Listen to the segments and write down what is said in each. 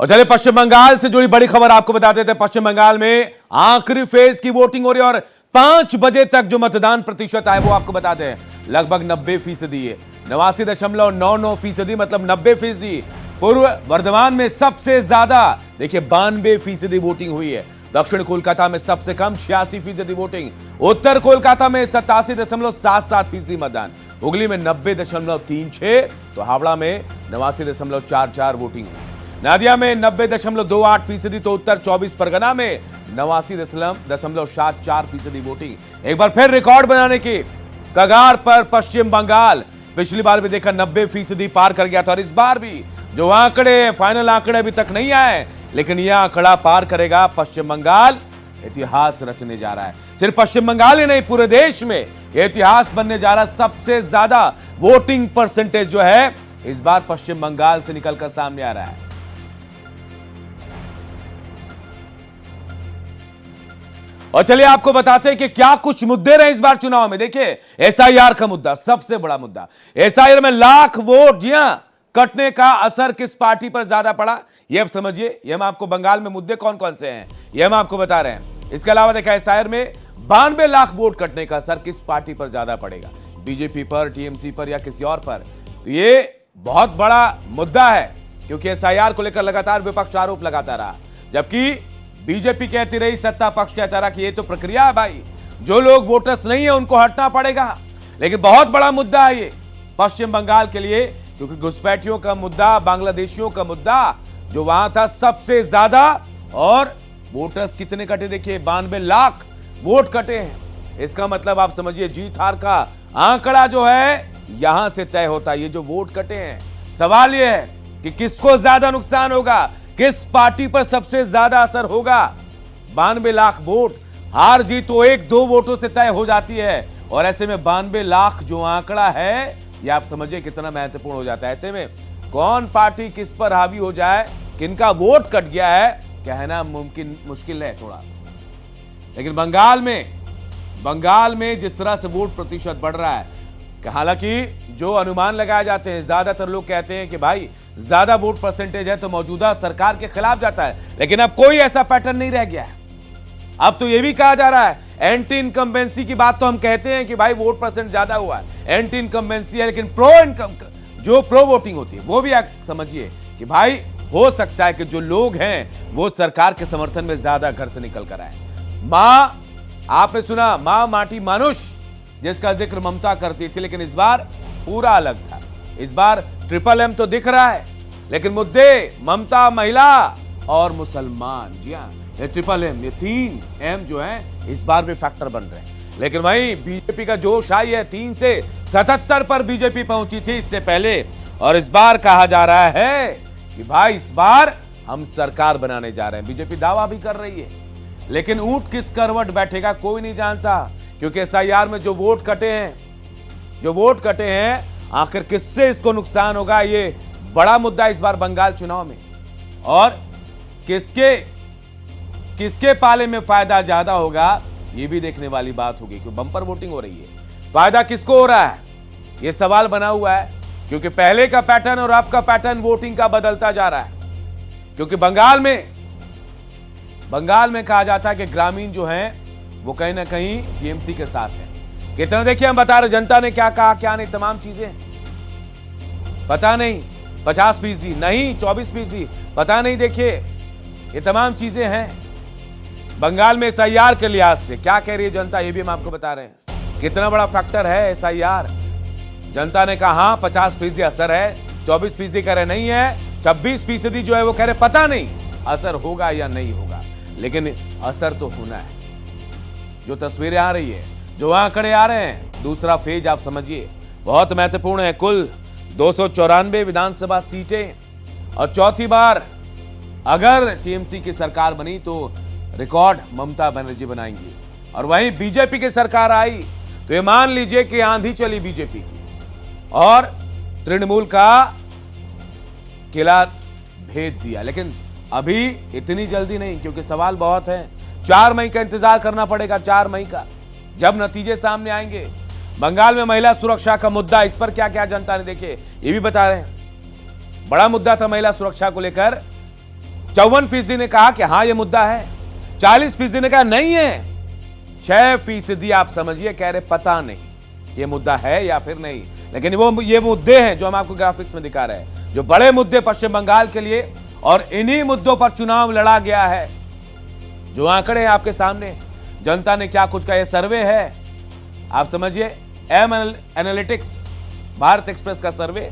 और चलिए पश्चिम बंगाल से जुड़ी बड़ी खबर आपको बता देते हैं। पश्चिम बंगाल में आखिरी फेज की वोटिंग हो रही है और 5 बजे तक जो मतदान प्रतिशत है वो आपको बताते हैं लगभग 90% है। 89.99% मतलब 90%। पूर्व वर्धमान में सबसे ज्यादा देखिए 92% वोटिंग हुई है। दक्षिण कोलकाता में सबसे कम 86% वोटिंग। उत्तर कोलकाता में 87.77% मतदान। हुगली में 90.36, तो हावड़ा में 89.44 वोटिंग हुई। नादिया में 90.28%, तो उत्तर 24 परगना में 89.74% वोटिंग। एक बार फिर रिकॉर्ड बनाने की कगार पर पश्चिम बंगाल। पिछली बार भी देखा 90% पार कर गया था और इस बार भी जो आंकड़े फाइनल आंकड़े अभी तक नहीं आए, लेकिन यह आंकड़ा पार करेगा पश्चिम बंगाल। इतिहास रचने जा रहा है। सिर्फ पश्चिम बंगाल ही नहीं, पूरे देश में इतिहास बनने जा रहा है। सबसे ज्यादा वोटिंग परसेंटेज जो है इस बार पश्चिम बंगाल से निकलकर सामने आ रहा है। और चलिए आपको बताते हैं कि क्या कुछ मुद्दे रहे इस बार चुनाव में। देखिए एसआईआर का मुद्दा सबसे बड़ा मुद्दा। एसआईआर में लाख वोट जी हां कटने का असर किस पार्टी पर ज्यादा पड़ा, यह अब समझिए। यह हम आपको बंगाल में मुद्दे कौन कौन से हैं यह हम आपको बता रहे हैं। इसके अलावा देखा एसआईआर में 92 लाख वोट कटने का असर किस पार्टी पर ज्यादा पड़ेगा, बीजेपी पर, टीएमसी पर या किसी और पर। तो ये बहुत बड़ा मुद्दा है क्योंकि एसआईआर को लेकर लगातार विपक्ष आरोप लगाता रहा, जबकि बीजेपी कहती रही, सत्ता पक्ष कहता रहा कि ये तो प्रक्रिया है भाई, जो लोग वोटर्स नहीं है उनको हटना पड़ेगा। लेकिन बहुत बड़ा मुद्दा है ये पश्चिम बंगाल के लिए, क्योंकि घुसपैठियों का मुद्दा, बांग्लादेशियों का मुद्दा जो वहां था सबसे ज्यादा। और वोटर्स कितने कटे देखिए, 92 लाख वोट कटे हैं। इसका मतलब आप समझिए जीत हार का आंकड़ा जो है यहां से तय होता है। ये जो वोट कटे हैं, सवाल यह है कि किसको ज्यादा नुकसान होगा, किस पार्टी पर सबसे ज्यादा असर होगा। 92 लाख वोट, हार जीत तो 1-2 वोटों से तय हो जाती है और ऐसे में 92 लाख जो आंकड़ा है ये आप समझिए कितना महत्वपूर्ण हो जाता है। ऐसे में कौन पार्टी किस पर हावी हो जाए, किनका वोट कट गया है, कहना मुश्किल है थोड़ा। लेकिन बंगाल में जिस तरह से वोट प्रतिशत बढ़ रहा है, हालांकि जो अनुमान लगाए जाते हैं, ज्यादातर लोग कहते हैं कि भाई ज्यादा वोट परसेंटेज है तो मौजूदा सरकार के खिलाफ जाता है, लेकिन अब कोई ऐसा पैटर्न नहीं रह गया है। अब तो यह भी कहा जा रहा है, एंटी इनकम्बेंसी की बात तो हम कहते हैं कि भाई वोट परसेंट ज्यादा हुआ है, एंटी इनकम्बेंसी है, लेकिन प्रो वोटिंग होती है वो भी आप समझिए कि भाई हो सकता है कि जो लोग हैं वो सरकार के समर्थन में ज्यादा घर से निकल कर आए। मां, आपने सुना मां माटी मानुष, जिसका जिक्र ममता करती थी, लेकिन इस बार पूरा अलग था। इस बार ट्रिपल एम तो दिख रहा है, लेकिन मुद्दे ममता, महिला और मुसलमान। जी हाँ, ये ट्रिपल एम, ये 3 एम जो है इस बार भी फैक्टर बन रहे हैं। लेकिन वहीं बीजेपी का जोश आई है, 3 से 77 पर बीजेपी पहुंची थी इससे पहले, और इस बार कहा जा रहा है कि भाई इस बार हम सरकार बनाने जा रहे हैं। बीजेपी दावा भी कर रही है, लेकिन ऊंट किस करवट बैठेगा कोई नहीं जानता, क्योंकि एसआईआर में जो वोट कटे हैं आखिर किससे इसको नुकसान होगा, ये बड़ा मुद्दा इस बार बंगाल चुनाव में। और किसके पाले में फायदा ज्यादा होगा ये भी देखने वाली बात होगी, क्योंकि बंपर वोटिंग हो रही है। फायदा किसको हो रहा है ये सवाल बना हुआ है, क्योंकि पहले का पैटर्न और अब का पैटर्न वोटिंग का बदलता जा रहा है। क्योंकि बंगाल में कहा जाता है कि ग्रामीण जो हैं वो कहीं ना कहीं टीएमसी के साथ है। कितना देखिए हम बता रहे, जनता ने क्या कहा क्या नहीं, तमाम चीजें पता नहीं, 50% नहीं, 24% पता नहीं। देखिए ये तमाम चीजें हैं बंगाल में एसआईआर के लिहाज से। क्या कह रही है जनता ये भी हम आपको बता रहे हैं, कितना बड़ा फैक्टर है एसआईआर। जनता ने कहा हाँ 50% असर है, 24% कह रहे नहीं है, 26% जो है वो कह रहे पता नहीं असर होगा या नहीं होगा, लेकिन असर तो होना है। जो तस्वीरें आ रही है, जो आंकड़े आ रहे हैं, दूसरा फेज आप समझिए बहुत महत्वपूर्ण है। कुल 294 विधानसभा सीटें, और चौथी बार अगर टीएमसी की सरकार बनी तो रिकॉर्ड ममता बनर्जी बनाएंगी। और वहीं बीजेपी की सरकार आई तो ये मान लीजिए कि आंधी चली बीजेपी की, और तृणमूल का किला भेद दिया। लेकिन अभी इतनी जल्दी नहीं, क्योंकि सवाल बहुत है। 4 मई का इंतजार करना पड़ेगा, 4 मई का, जब नतीजे सामने आएंगे। बंगाल में महिला सुरक्षा का मुद्दा, इस पर क्या क्या जनता ने देखे ये भी बता रहे हैं। बड़ा मुद्दा था महिला सुरक्षा को लेकर, 54% ने कहा कि हाँ ये मुद्दा है, 40% ने कहा नहीं है, 6% आप समझिए कह रहे पता नहीं ये मुद्दा है या फिर नहीं। लेकिन वो ये मुद्दे हैं जो हम आपको ग्राफिक्स में दिखा रहे हैं, जो बड़े मुद्दे पश्चिम बंगाल के लिए, और इन्हीं मुद्दों पर चुनाव लड़ा गया है। जो आंकड़े हैं आपके सामने, जनता ने क्या कुछ का ये सर्वे है, आप समझिए, एम एनालिटिक्स भारत एक्सप्रेस का सर्वे,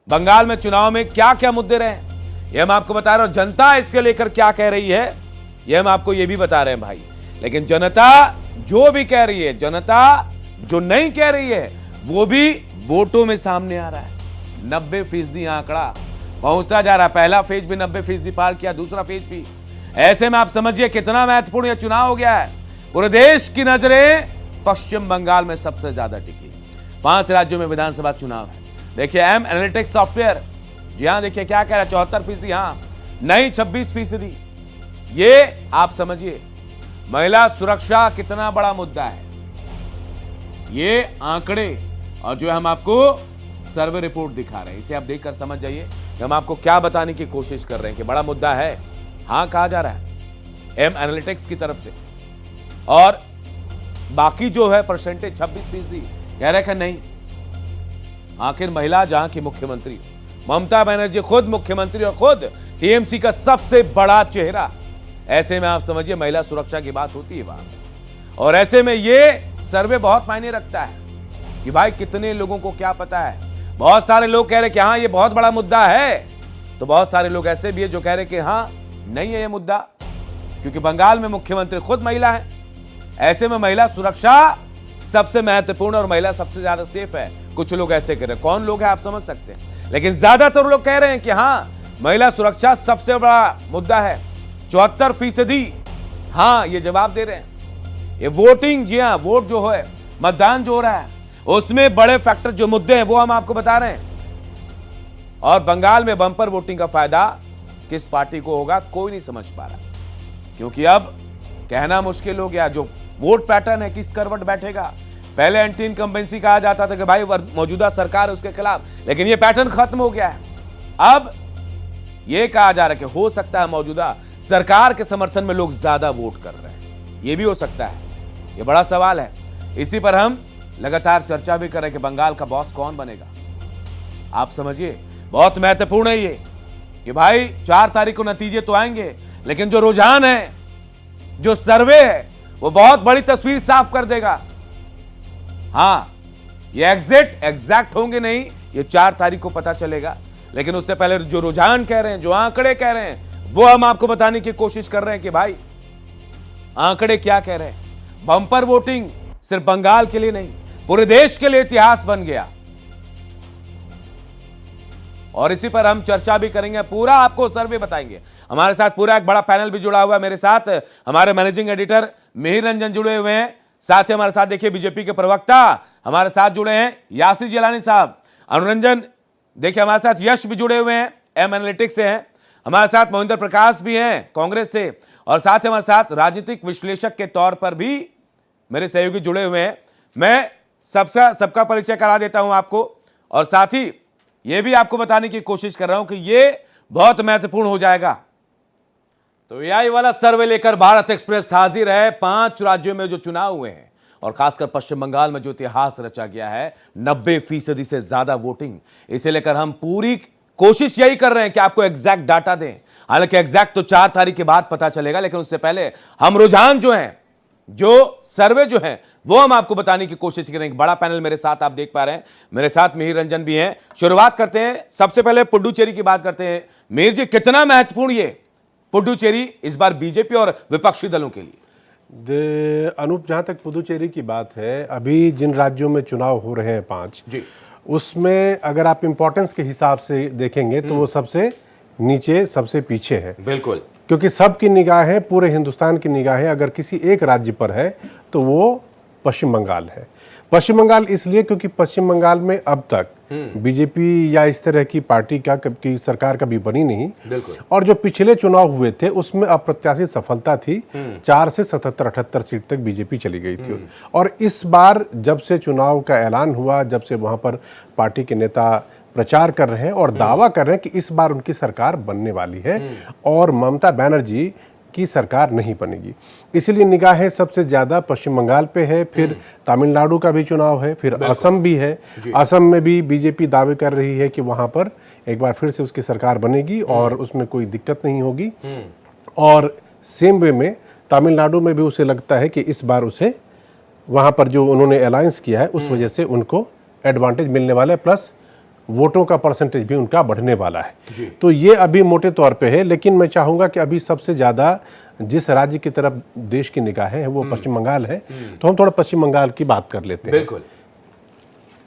बंगाल में चुनाव में क्या क्या मुद्दे रहे, ये हम आपको बता रहे हैं। जनता इसके लेकर क्या कह रही है, ये हम आपको ये भी बता रहे हैं भाई। लेकिन जनता जो भी कह रही है, जनता जो नहीं कह रही है, वो भी वोटों में सामने आ रहा है। 90% आंकड़ा पहुंचता जा रहा है। पहला फेज भी 90% पार किया, दूसरा फेज भी। ऐसे में आप समझिए कितना महत्वपूर्ण यह चुनाव हो गया है। पूरे देश की नजरें पश्चिम बंगाल में सबसे ज्यादा टिकी। 5 राज्यों में विधानसभा चुनाव है। देखिए एम एनालिटिक्स सॉफ्टवेयर, जी हाँ, देखिए क्या कह रहा है, 74%, हाँ नहीं 26%। ये आप समझिए महिला सुरक्षा कितना बड़ा मुद्दा है, ये आंकड़े और जो हम आपको सर्वे रिपोर्ट दिखा रहे हैं, इसे आप देखकर समझ जाइए कि हम आपको क्या बताने की कोशिश कर रहे हैं कि बड़ा मुद्दा है। हाँ कहा जा रहा है एम एनालिटिक्स की तरफ से, और बाकी जो है परसेंटेज 26% कह रहे हैं नहीं। आखिर महिला जहां की मुख्यमंत्री ममता बनर्जी, खुद मुख्यमंत्री और खुद टीएमसी का सबसे बड़ा चेहरा, ऐसे में आप समझिए महिला सुरक्षा की बात होती है वहां। और ऐसे में ये सर्वे बहुत मायने रखता है कि भाई कितने लोगों को क्या पता है। बहुत सारे लोग कह रहे कि हाँ ये बहुत बड़ा मुद्दा है, तो बहुत सारे लोग ऐसे भी है जो कह रहे कि हाँ नहीं है ये मुद्दा, क्योंकि बंगाल में मुख्यमंत्री खुद महिला है। ऐसे में महिला सुरक्षा सबसे महत्वपूर्ण और महिला सबसे ज्यादा सेफ है। कुछ लोग ऐसे कह रहे हैं, कौन लोग हैं आप समझ सकते हैं, लेकिन ज्यादातर लोग कह रहे हैं कि हाँ महिला सुरक्षा सबसे बड़ा मुद्दा है। 74% हाँ ये जवाब दे रहे हैं। ये वोटिंग, जी हाँ, वोट जो है, मतदान जो हो रहा है, उसमें बड़े फैक्टर जो मुद्दे हैं वो हम आपको बता रहे हैं। और बंगाल में बम्पर वोटिंग का फायदा किस पार्टी को होगा कोई नहीं समझ पा रहा, क्योंकि अब कहना मुश्किल हो गया। जो वोट पैटर्न है किस करवट बैठेगा। पहले एंटी इनकम्बेंसी कहा जाता था कि भाई मौजूदा सरकार है उसके खिलाफ, लेकिन यह पैटर्न खत्म हो गया है। अब यह कहा जा रहा है कि हो सकता है मौजूदा सरकार के समर्थन में लोग ज्यादा वोट कर रहे हैं, यह भी हो सकता है। यह बड़ा सवाल है, इसी पर हम लगातार चर्चा भी कर रहे हैं कि बंगाल का बॉस कौन बनेगा। आप समझिए बहुत महत्वपूर्ण है ये कि भाई 4 तारीख को नतीजे तो आएंगे, लेकिन जो रुझान है, जो सर्वे है, वो बहुत बड़ी तस्वीर साफ कर देगा। हाँ ये एग्जैक्ट होंगे नहीं, ये 4 तारीख को पता चलेगा, लेकिन उससे पहले जो रुझान कह रहे हैं, जो आंकड़े कह रहे हैं, वो हम आपको बताने की कोशिश कर रहे हैं कि भाई आंकड़े क्या कह रहे हैं। बम्पर वोटिंग सिर्फ बंगाल के लिए नहीं, पूरे देश के लिए इतिहास बन गया। और इसी पर हम चर्चा भी करेंगे, पूरा आपको सर्वे बताएंगे। हमारे साथ पूरा एक बड़ा पैनल भी जुड़ा हुआ है। मेरे साथ हमारे मैनेजिंग एडिटर मिहिर रंजन जुड़े हुए हैं, साथ ही हमारे साथ देखिए बीजेपी के प्रवक्ता हमारे साथ जुड़े हैं यासिर जिलानी साहब, अनुरंजन देखिए हमारे साथ यश भी जुड़े हुए हैं, एम एनालिटिक्स से हैं, हमारे साथ मोहिंदर प्रकाश भी हैं कांग्रेस से, और साथ ही हमारे साथ राजनीतिक विश्लेषक के तौर पर भी मेरे सहयोगी जुड़े हुए हैं। मैं सबका परिचय करा देता हूं आपको, और साथ ही यह भी आपको बताने की कोशिश कर रहा हूं कि यह बहुत महत्वपूर्ण हो जाएगा। तो एआई वाला सर्वे लेकर भारत एक्सप्रेस हाजिर है। 5 राज्यों में जो चुनाव हुए हैं और खासकर पश्चिम बंगाल में जो इतिहास रचा गया है, 90% से ज्यादा वोटिंग, इसे लेकर हम पूरी कोशिश यही कर रहे हैं कि आपको एग्जैक्ट डाटा दें। हालांकि एग्जैक्ट तो 4 तारीख के बाद पता चलेगा, लेकिन उससे पहले हम रुझान जो हैं, जो सर्वे जो है, वो हम आपको बताने की कोशिश करेंगे। बड़ा पैनल मेरे साथ आप देख पा रहे हैं, मेरे साथ मिहिर रंजन भी हैं। शुरुआत करते हैं, सबसे पहले पुडुचेरी की बात करते हैं। मिहिर जी, कितना महत्वपूर्ण ये पुडुचेरी इस बार बीजेपी और विपक्षी दलों के लिए? अनूप, जहां तक पुडुचेरी की बात है, अभी जिन राज्यों में चुनाव हो रहे हैं 5 जी, उसमें अगर आप इंपॉर्टेंस के हिसाब से देखेंगे तो वो सबसे नीचे, सबसे पीछे है। बिल्कुल, क्योंकि सबकी निगाहें, पूरे हिंदुस्तान की निगाहें अगर किसी एक राज्य पर है तो वो पश्चिम बंगाल है। पश्चिम बंगाल इसलिए क्योंकि पश्चिम बंगाल में अब तक बीजेपी या इस तरह की पार्टी की सरकार कभी बनी नहीं। बिल्कुल। और जो पिछले चुनाव हुए थे उसमें अप्रत्याशित सफलता थी, 4 से 77-78 सीट तक बीजेपी चली गई थी। और इस बार जब से चुनाव का ऐलान हुआ, जब से वहां पर पार्टी के नेता प्रचार कर रहे हैं और दावा कर रहे हैं कि इस बार उनकी सरकार बनने वाली है और ममता बनर्जी की सरकार नहीं बनेगी। इसीलिए निगाहें सबसे ज्यादा पश्चिम बंगाल पे है, फिर तमिलनाडु का भी चुनाव है, फिर असम भी है। असम में भी बीजेपी दावे कर रही है कि वहां पर एक बार फिर से उसकी सरकार बनेगी और उसमें कोई दिक्कत नहीं होगी। और सेम वे में तमिलनाडु में भी उसे लगता है कि इस बार उसे वहां पर जो उन्होंने अलायंस किया है उस वजह से उनको एडवांटेज मिलने वाला है, प्लस वोटों का परसेंटेज भी उनका बढ़ने वाला है। तो ये अभी मोटे तौर पे है, लेकिन मैं चाहूंगा कि अभी सबसे ज्यादा जिस राज्य की तरफ देश की निगाहें है वो पश्चिम बंगाल है। तो हम थोड़ा पश्चिम बंगाल की बात कर लेते हैं। बिल्कुल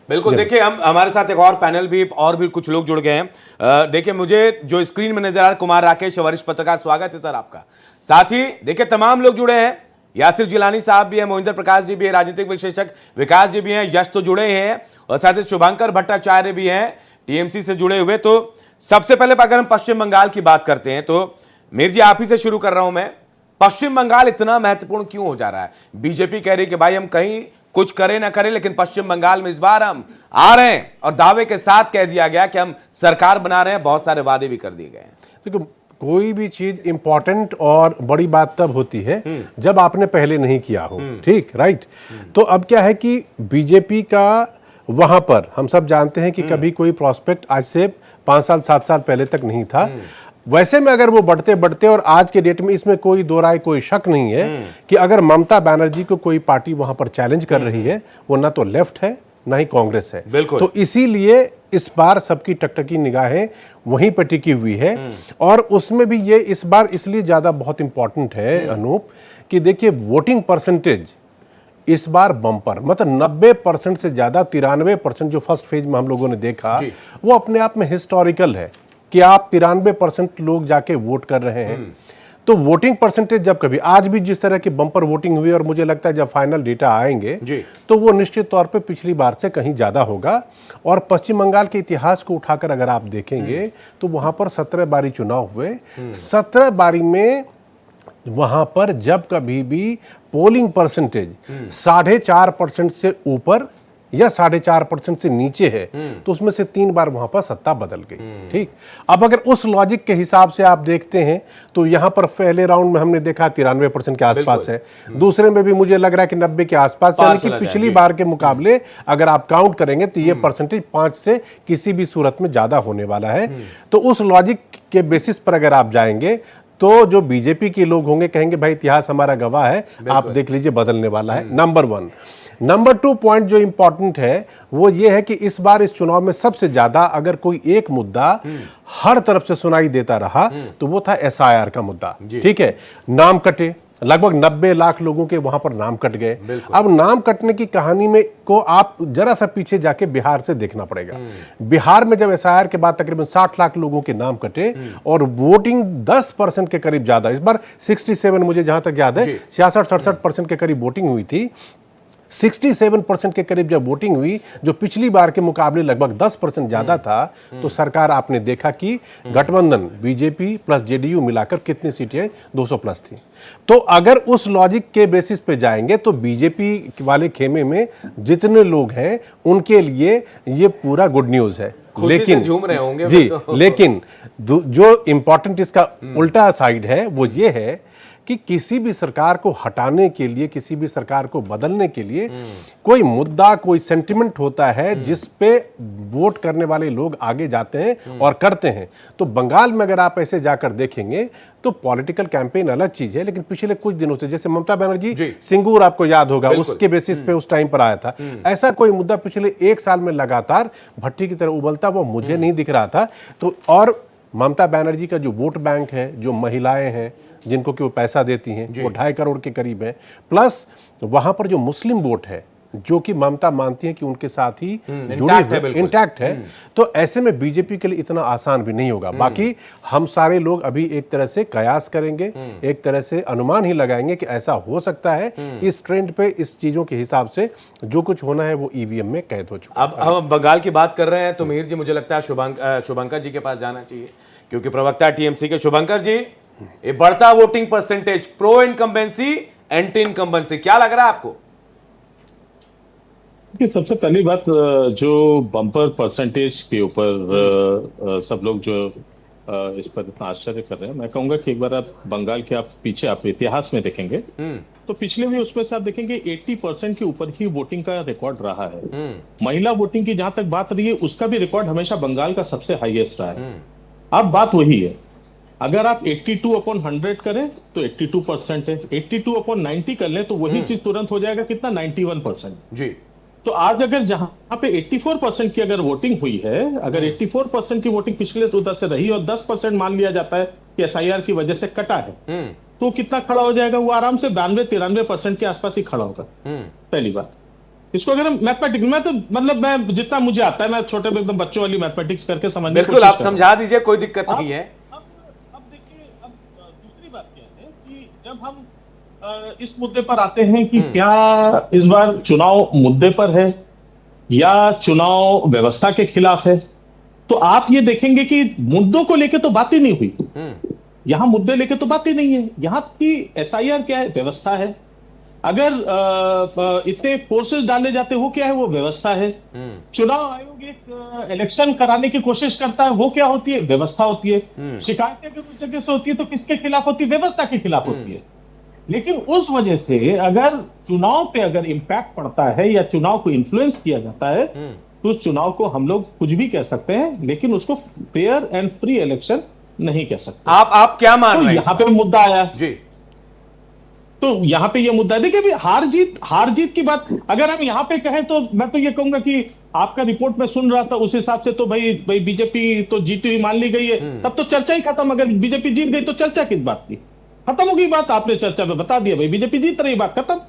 बिल्कुल। देखिए, हम हमारे साथ एक और पैनल भी और भी कुछ लोग जुड़ गए हैं। देखिए, मुझे जो स्क्रीन में नजर आ रहा है, कुमार राकेश, वरिष्ठ पत्रकार, स्वागत है सर आपका। साथ ही देखिए तमाम लोग जुड़े हैं, यासिर जिलानी साहब भी हैं, मोहिंदर प्रकाश जी भी हैं, राजनीतिक विश्लेषक विकास जी भी हैं, यश तो जुड़े हैं और साथ ही शुभंकर भट्टाचार्य भी हैं टीएमसी से जुड़े हुए। तो सबसे पहले अगर हम पश्चिम बंगाल की बात करते हैं तो मीर जी आप ही से शुरू कर रहा हूं मैं। पश्चिम बंगाल इतना महत्वपूर्ण क्यों हो जा रहा है? बीजेपी कह रही है कि भाई हम कहीं कुछ करें ना करें, लेकिन पश्चिम बंगाल में इस बार हम आ रहे हैं और दावे के साथ कह दिया गया कि हम सरकार बना रहे हैं, बहुत सारे वादे भी कर दिए गए हैं। देखो, कोई भी चीज इंपॉर्टेंट और बड़ी बात तब होती है जब आपने पहले नहीं किया हो। ठीक, राइट। तो अब क्या है कि बीजेपी का वहां पर हम सब जानते हैं कि कभी कोई प्रोस्पेक्ट आज से 5 साल 7 साल पहले तक नहीं था। वैसे में अगर वो बढ़ते बढ़ते, और आज के डेट में इसमें कोई दो राय, कोई शक नहीं है कि अगर ममता बनर्जी को कोई पार्टी वहां पर चैलेंज कर रही है, वो ना तो लेफ्ट है ना ही कांग्रेस है। बिल्कुल। तो इसीलिए इस बार सबकी टकटकी निगाहें वहीं पर टिकी हुई है। और उसमें भी ये इस बार इसलिए ज्यादा बहुत इंपॉर्टेंट है अनूप कि देखिए वोटिंग परसेंटेज इस बार बम्पर, मतलब 90% से ज्यादा, 93% जो फर्स्ट फेज में हम लोगों ने देखा वो अपने आप में हिस्टोरिकल है कि आप 93% लोग जाके वोट कर रहे हैं। तो वोटिंग परसेंटेज जब कभी, आज भी जिस तरह की बम्पर वोटिंग हुई, और मुझे लगता है जब फाइनल डेटा आएंगे तो वो निश्चित तौर पे पिछली बार से कहीं ज्यादा होगा। और पश्चिम बंगाल के इतिहास को उठाकर अगर आप देखेंगे तो वहां पर 17 बारी चुनाव हुए। 17 बारी में वहां पर जब कभी भी पोलिंग परसेंटेज 4.5% से ऊपर या 4.5% से नीचे है तो उसमें से 3 बार वहां पर सत्ता बदल गई। ठीक, अब अगर उस लॉजिक के हिसाब से आप देखते हैं तो यहां पर पहले राउंड में हमने देखा 93% के आसपास है, दूसरे में भी मुझे लग रहा है कि 90 के आसपास, यानी कि पिछली बार के मुकाबले अगर आप काउंट करेंगे तो ये परसेंटेज 5 से किसी भी सूरत में ज्यादा होने वाला है। तो उस लॉजिक के बेसिस पर अगर आप जाएंगे तो जो बीजेपी के लोग होंगे कहेंगे भाई इतिहास हमारा गवाह है, आप देख लीजिए बदलने वाला है। नंबर 1। नंबर 2 पॉइंट जो इंपॉर्टेंट है वो ये है कि इस बार इस चुनाव में सबसे ज्यादा अगर कोई एक मुद्दा हर तरफ से सुनाई देता रहा तो वो था एसआईआर का मुद्दा। ठीक है, नाम कटे, लगभग 90 लाख लोगों के वहां पर नाम कट गए। अब नाम कटने की कहानी में को आप जरा सा पीछे जाके बिहार से देखना पड़ेगा। बिहार में जब एसआईआर के बाद तकरीबन 60 लाख लोगों के नाम कटे और वोटिंग 10% के करीब ज्यादा, इस बार 67, मुझे जहां तक याद है 66-67% के करीब वोटिंग हुई थी। 67% के करीब जब वोटिंग हुई, जो पिछली बार के मुकाबले लगभग 10% ज्यादा था, तो सरकार आपने देखा कि गठबंधन बीजेपी प्लस जेडीयू मिलाकर कितनी सीटें 200 प्लस थी। तो अगर उस लॉजिक के बेसिस पे जाएंगे तो बीजेपी वाले खेमे में जितने लोग हैं उनके लिए ये पूरा गुड न्यूज है। लेकिन झूम रहे होंगे जी, लेकिन जो इंपॉर्टेंट इसका उल्टा साइड है वो ये है कि किसी भी सरकार को हटाने के लिए, किसी भी सरकार को बदलने के लिए कोई मुद्दा, कोई सेंटिमेंट होता है जिस पे वोट करने वाले लोग आगे जाते हैं और करते हैं। तो बंगाल में अगर आप ऐसे जाकर देखेंगे तो पॉलिटिकल कैंपेन अलग चीज है, लेकिन पिछले कुछ दिनों से, जैसे ममता बनर्जी सिंगूर आपको याद होगा, उसके बेसिस पे उस टाइम पर आया था, ऐसा कोई मुद्दा पिछले 1 साल में लगातार भट्टी की तरह उबलता वो मुझे नहीं दिख रहा था। तो और ममता बनर्जी का जो वोट बैंक है, जो महिलाएं हैं जिनको कि वो पैसा देती हैं, वो 2.5 करोड़ के करीब है, प्लस वहां पर जो मुस्लिम वोट है जो कि ममता मानती है कि उनके साथ ही इंटैक्ट है। तो ऐसे में बीजेपी के लिए इतना आसान भी नहीं होगा। बाकी हम सारे लोग अभी एक तरह से कयास करेंगे, एक तरह से अनुमान ही लगाएंगे कि ऐसा हो सकता है। इस ट्रेंड पे, इस चीजों के हिसाब से जो कुछ होना है वो ईवीएम में कैद हो चुका। अब हम बंगाल की बात कर रहे हैं तो मीर जी, मुझे लगता है शुभंकर जी के पास जाना चाहिए, क्योंकि प्रवक्ता टीएमसी के शुभंकर जी, ये बढ़ता voting percentage, pro incumbency anti incumbency, क्या लग रहा है आपको? कि सबसे पहली बात जो बम्पर परसेंटेज के ऊपर सब लोग जो इस पर इतना आश्चर्य कर रहे हैं, मैं कहूंगा कि एक बार आप बंगाल के पीछे आप इतिहास में देखेंगे तो पिछले भी उसमें से आप देखेंगे 80% के ऊपर ही वोटिंग का रिकॉर्ड रहा है। महिला वोटिंग की जहां तक बात रही है उसका भी रिकॉर्ड हमेशा बंगाल का सबसे हाईएस्ट रहा है। अब बात वही है, अगर आप 82/100 करें तो 82% है, 82/90 कर लें तो वही चीज तुरंत हो जाएगा कितना, 91% जी। तो आज अगर जहां पे 84% की अगर वोटिंग हुई है, अगर 84% की वोटिंग पिछले उधर से रही और 10% मान लिया जाता है कि एसआईआर की वजह से कटा है, तो कितना खड़ा हो जाएगा, वो आराम से 92-93% के आसपास ही खड़ा होगा। पहली बात, इसको अगर हम मैथमेटिक्स में तो मतलब मैं जितना मुझे आता है, मैं छोटे एकदम बच्चों वाली मैथमेटिक्स करके समझने की बिल्कुल आप समझा दीजिए, कोई दिक्कत नहीं है। अब देखिए, अब दूसरी बात क्या है कि जब हम इस मुद्दे पर आते हैं कि क्या इस बार चुनाव मुद्दे पर है या चुनाव व्यवस्था के खिलाफ है, तो आप ये देखेंगे कि मुद्दों को लेकर तो बात ही नहीं हुई। यहां मुद्दे लेके तो बात ही नहीं है। यहां की एसआईआर क्या है, व्यवस्था है। अगर इतने फोर्सेस डाले जाते हो क्या है, वो व्यवस्था है। चुनाव आयोग एक इलेक्शन कराने की कोशिश करता है, वो क्या होती है, व्यवस्था होती है। शिकायतें अगर उस जगह से होती है तो किसके खिलाफ होती है, व्यवस्था के खिलाफ होती है। लेकिन उस वजह से अगर चुनाव पे अगर इंपैक्ट पड़ता है या चुनाव को इन्फ्लुएंस किया जाता है तो उस चुनाव को हम लोग कुछ भी कह सकते हैं, लेकिन उसको फेयर एंड फ्री इलेक्शन नहीं कह सकते। आप क्या मान रहे हैं? यहाँ पे मुद्दा आया जी, तो यहाँ पे ये मुद्दा है। देखिए हार जीत की बात अगर हम यहाँ पे कहें तो मैं तो ये कहूंगा कि आपका रिपोर्ट में सुन रहा था, उस हिसाब से तो भाई बीजेपी तो जीती हुई मान ली गई है, तब तो चर्चा ही खत्म। अगर बीजेपी जीत गई तो चर्चा किस बात की, खत्म हो गई बात। आपने चर्चा में बता दिया भाई बीजेपी जीत रही, बात खत्म।